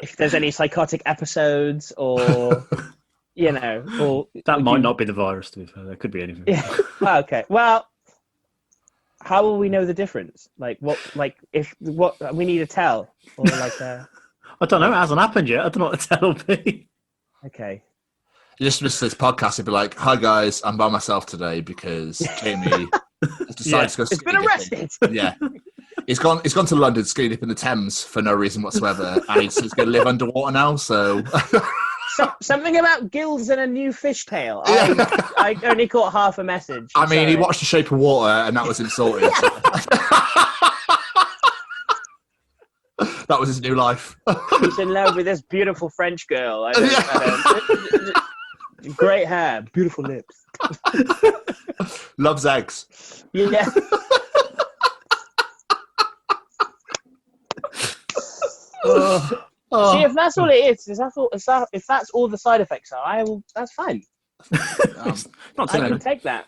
Speaker 10: if there's any psychotic episodes or, you know. Or
Speaker 11: that might not be the virus, to be fair. There could be anything.
Speaker 10: Yeah. Okay. Well, how will we know the difference? Like, what we need to tell? Or like
Speaker 11: I don't know. It hasn't happened yet. I don't know what the tell will be.
Speaker 10: Okay.
Speaker 1: You just listen to this podcast and be like, "Hi guys, I'm by myself today because Jamie has decided to go
Speaker 10: It's been arrested."
Speaker 1: Yeah. He's gone to London ski dip in the Thames for no reason whatsoever. And he's going to live underwater now, so
Speaker 10: something about gills and a new fishtail. I only caught half a message.
Speaker 1: I mean, he watched The Shape of Water and that was him sorted. That was his new life.
Speaker 10: He's in love with this beautiful French girl. Great hair, beautiful lips.
Speaker 1: Loves eggs.
Speaker 10: Yeah. See, if that's all it is, if that's all the side effects are, that's fine. I can take that.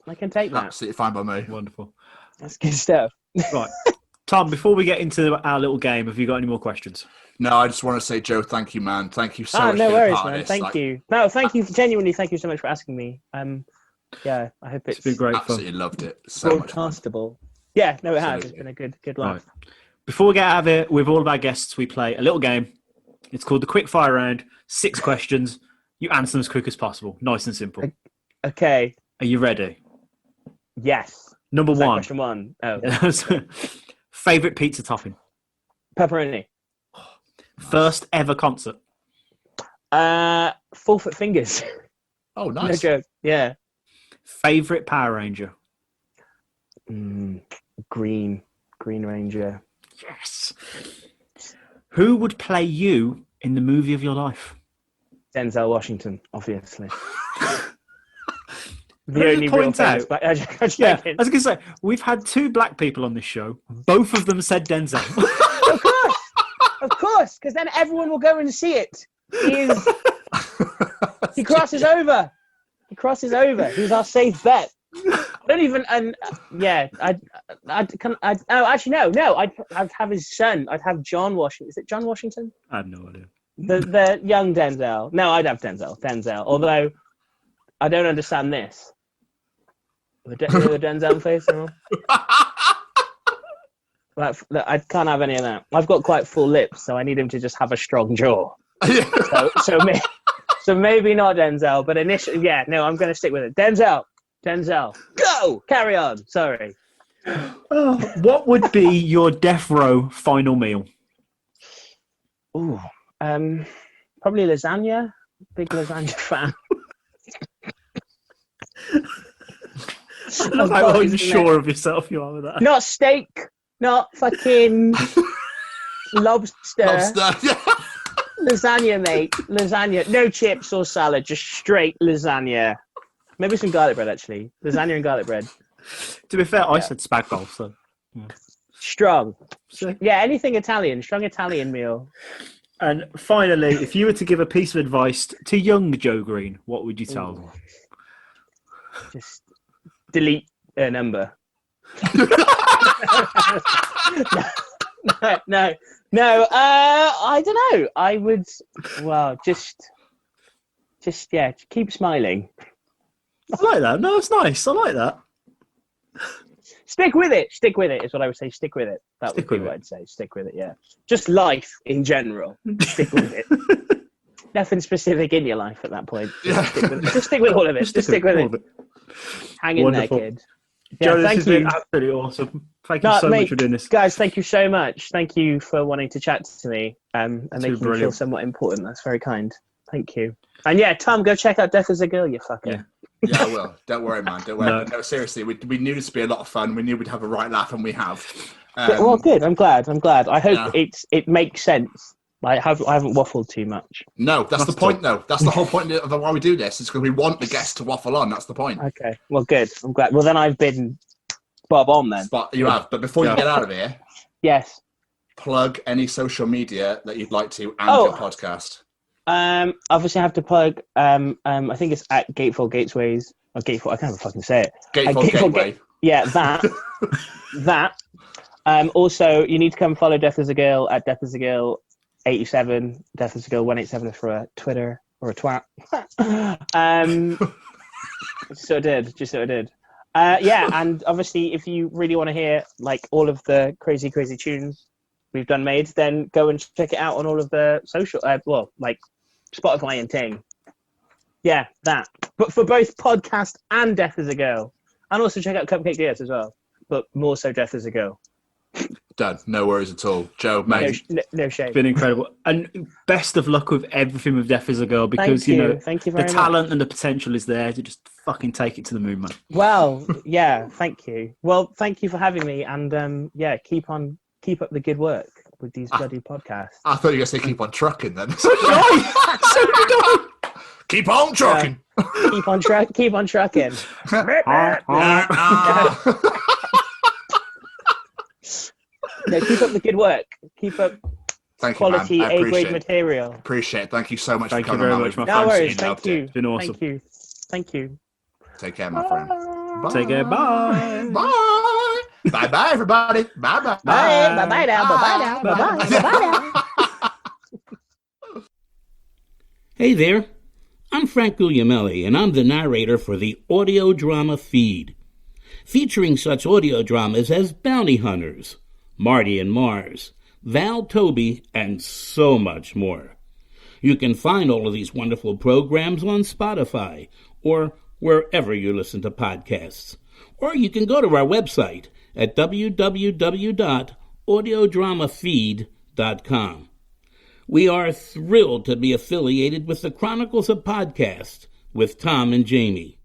Speaker 1: Absolutely fine by me.
Speaker 11: Wonderful.
Speaker 10: That's good stuff.
Speaker 11: Right. Tom, before we get into our little game, have you got any more questions?
Speaker 1: No, I just want to say, Joe, thank you, man. Thank you so much.
Speaker 10: No
Speaker 1: for
Speaker 10: worries,
Speaker 1: part
Speaker 10: man.
Speaker 1: of this.
Speaker 10: Thank you. No, thank you. Genuinely, thank you so much for asking me. Yeah, I hope it's
Speaker 11: been great.
Speaker 1: Absolutely loved it. So much
Speaker 10: broadcastable. Yeah, no, it has. It's been a good laugh.
Speaker 11: Right. Before we get out of it, with all of our guests, we play a little game It's called the quick fire round. 6 questions. You answer them as quick as possible. Nice and simple.
Speaker 10: Okay.
Speaker 11: Are you ready?
Speaker 10: Yes.
Speaker 11: Number 1.
Speaker 10: Question 1. Oh.
Speaker 11: Favorite pizza topping?
Speaker 10: Pepperoni.
Speaker 11: First ever concert?
Speaker 10: 4 Foot Fingers.
Speaker 1: Oh,
Speaker 10: No
Speaker 1: nice.
Speaker 10: joke. Yeah.
Speaker 11: Favorite Power Ranger?
Speaker 10: Green Ranger.
Speaker 11: Yes. Who would play you in the movie of your life?
Speaker 10: Denzel Washington, obviously.
Speaker 11: Can I just point out-
Speaker 10: black.
Speaker 11: Yeah, I was going to say, we've had 2 black people on this show. Both of them said Denzel.
Speaker 10: Of course, because then everyone will go and see it. He crosses over. He's our safe bet. I don't even. I'd have his son. I'd have John Washington. Is it John Washington?
Speaker 11: I have no idea.
Speaker 10: The young Denzel. No, I'd have Denzel. Although I don't understand this. The Denzel face. I can't have any of that. I've got quite full lips, so I need him to just have a strong jaw. So maybe not Denzel, but initially, yeah. No, I'm going to stick with it. Denzel, go, carry on. Sorry.
Speaker 11: What would be your death row final meal?
Speaker 10: Ooh, probably lasagna. Big lasagna fan.
Speaker 11: How unsure of yourself you are with that.
Speaker 10: Not steak, not fucking lobster. Lasagna, mate. Lasagna. No chips or salad, just straight lasagna. Maybe some garlic bread, actually. Lasagna and garlic bread.
Speaker 11: To be fair, I said spag bowl, so... Yeah.
Speaker 10: Strong. Yeah, anything Italian. Strong Italian meal.
Speaker 11: And finally, if you were to give a piece of advice to young Joe Green, what would you tell them?
Speaker 10: Just delete a number. No. I don't know. I would. Well, just keep smiling.
Speaker 11: I like that. No, it's nice. I like that.
Speaker 10: Stick with it. Stick with it is what I would say. Stick with it. That would be what I'd say. Stick with it. Yeah. Just life in general. Stick with it. Nothing specific in your life at that point. Just stick with all of it. Just stick with it. Hang in there, kid.
Speaker 11: Joe,
Speaker 10: Yeah,
Speaker 11: this has been absolutely awesome. Thank you so much for doing this.
Speaker 10: Guys, thank you so much. Thank you for wanting to chat to me and making me feel somewhat important. That's very kind. Thank you. And yeah, Tom, go check out Death as a Girl, you fucker.
Speaker 1: Yeah, I will. Don't worry, man. Don't worry. No, seriously, we knew this would be a lot of fun. We knew we'd have a right laugh, and we have.
Speaker 10: Well, good. I'm glad. I hope it makes sense. I haven't waffled too much.
Speaker 1: No, that's the point, though. That's the whole point of why we do this. It's because we want the guests to waffle on. That's the point.
Speaker 10: Okay. Well, good. I'm glad. Well, then I've been bob on then.
Speaker 1: You have. But before you get out of here,
Speaker 10: yes,
Speaker 1: plug any social media that you'd like to and your podcast.
Speaker 10: Obviously, I have to plug. I think it's at Gatefold Gateways. Or Gatefold. I can't even fucking say it.
Speaker 1: Gatefold Gateway.
Speaker 10: Yeah, that. Also, you need to come follow Death as a Girl at Death as a Girl 87. Death as a Girl 187 for a Twitter or a twat. Just so I did. Yeah, and obviously, if you really want to hear like all of the crazy tunes we've done made, then go and check it out on all of the social, like Spotify and Ting. Yeah, that. But for both podcast and Death as a Girl, and also check out Cupcake Diaz as well, but more so Death as a Girl.
Speaker 1: Done. No worries at all, Joe. Mate,
Speaker 10: no shame.
Speaker 11: It's been incredible, and best of luck with everything with Death as a Girl, because
Speaker 10: Thank you
Speaker 11: the talent and the potential is there to just fucking take it to the moon, man.
Speaker 10: Well, yeah, thank you. Well, thank you for having me, and keep up the good work with these bloody podcasts.
Speaker 1: I thought you were going to say keep on trucking then.
Speaker 11: So did I.
Speaker 1: Keep on trucking.
Speaker 10: Keep on trucking. No, keep up the good work. Keep up quality A-grade material.
Speaker 1: Appreciate it. Thank you so much
Speaker 11: Thank
Speaker 1: for
Speaker 11: you
Speaker 1: coming
Speaker 11: very
Speaker 1: on.
Speaker 11: much, my
Speaker 10: No
Speaker 11: friend.
Speaker 10: worries. Thank you.
Speaker 11: It's been awesome.
Speaker 10: Thank you.
Speaker 1: Take care, my friend. Bye.
Speaker 11: Take care. Bye.
Speaker 1: Bye. Bye-bye, everybody. Bye-bye.
Speaker 10: Bye-bye now. Bye-bye now. Bye-bye now.
Speaker 12: Hey there. I'm Frank Guglielmelli, and I'm the narrator for the audio drama Feed, featuring such audio dramas as Bounty Hunters, Marty and Mars, Val Toby, and so much more. You can find all of these wonderful programs on Spotify or wherever you listen to podcasts. Or you can go to our website at www.audiodramafeed.com. We are thrilled to be affiliated with the Chronicles of Podcast with Tom and Jamie.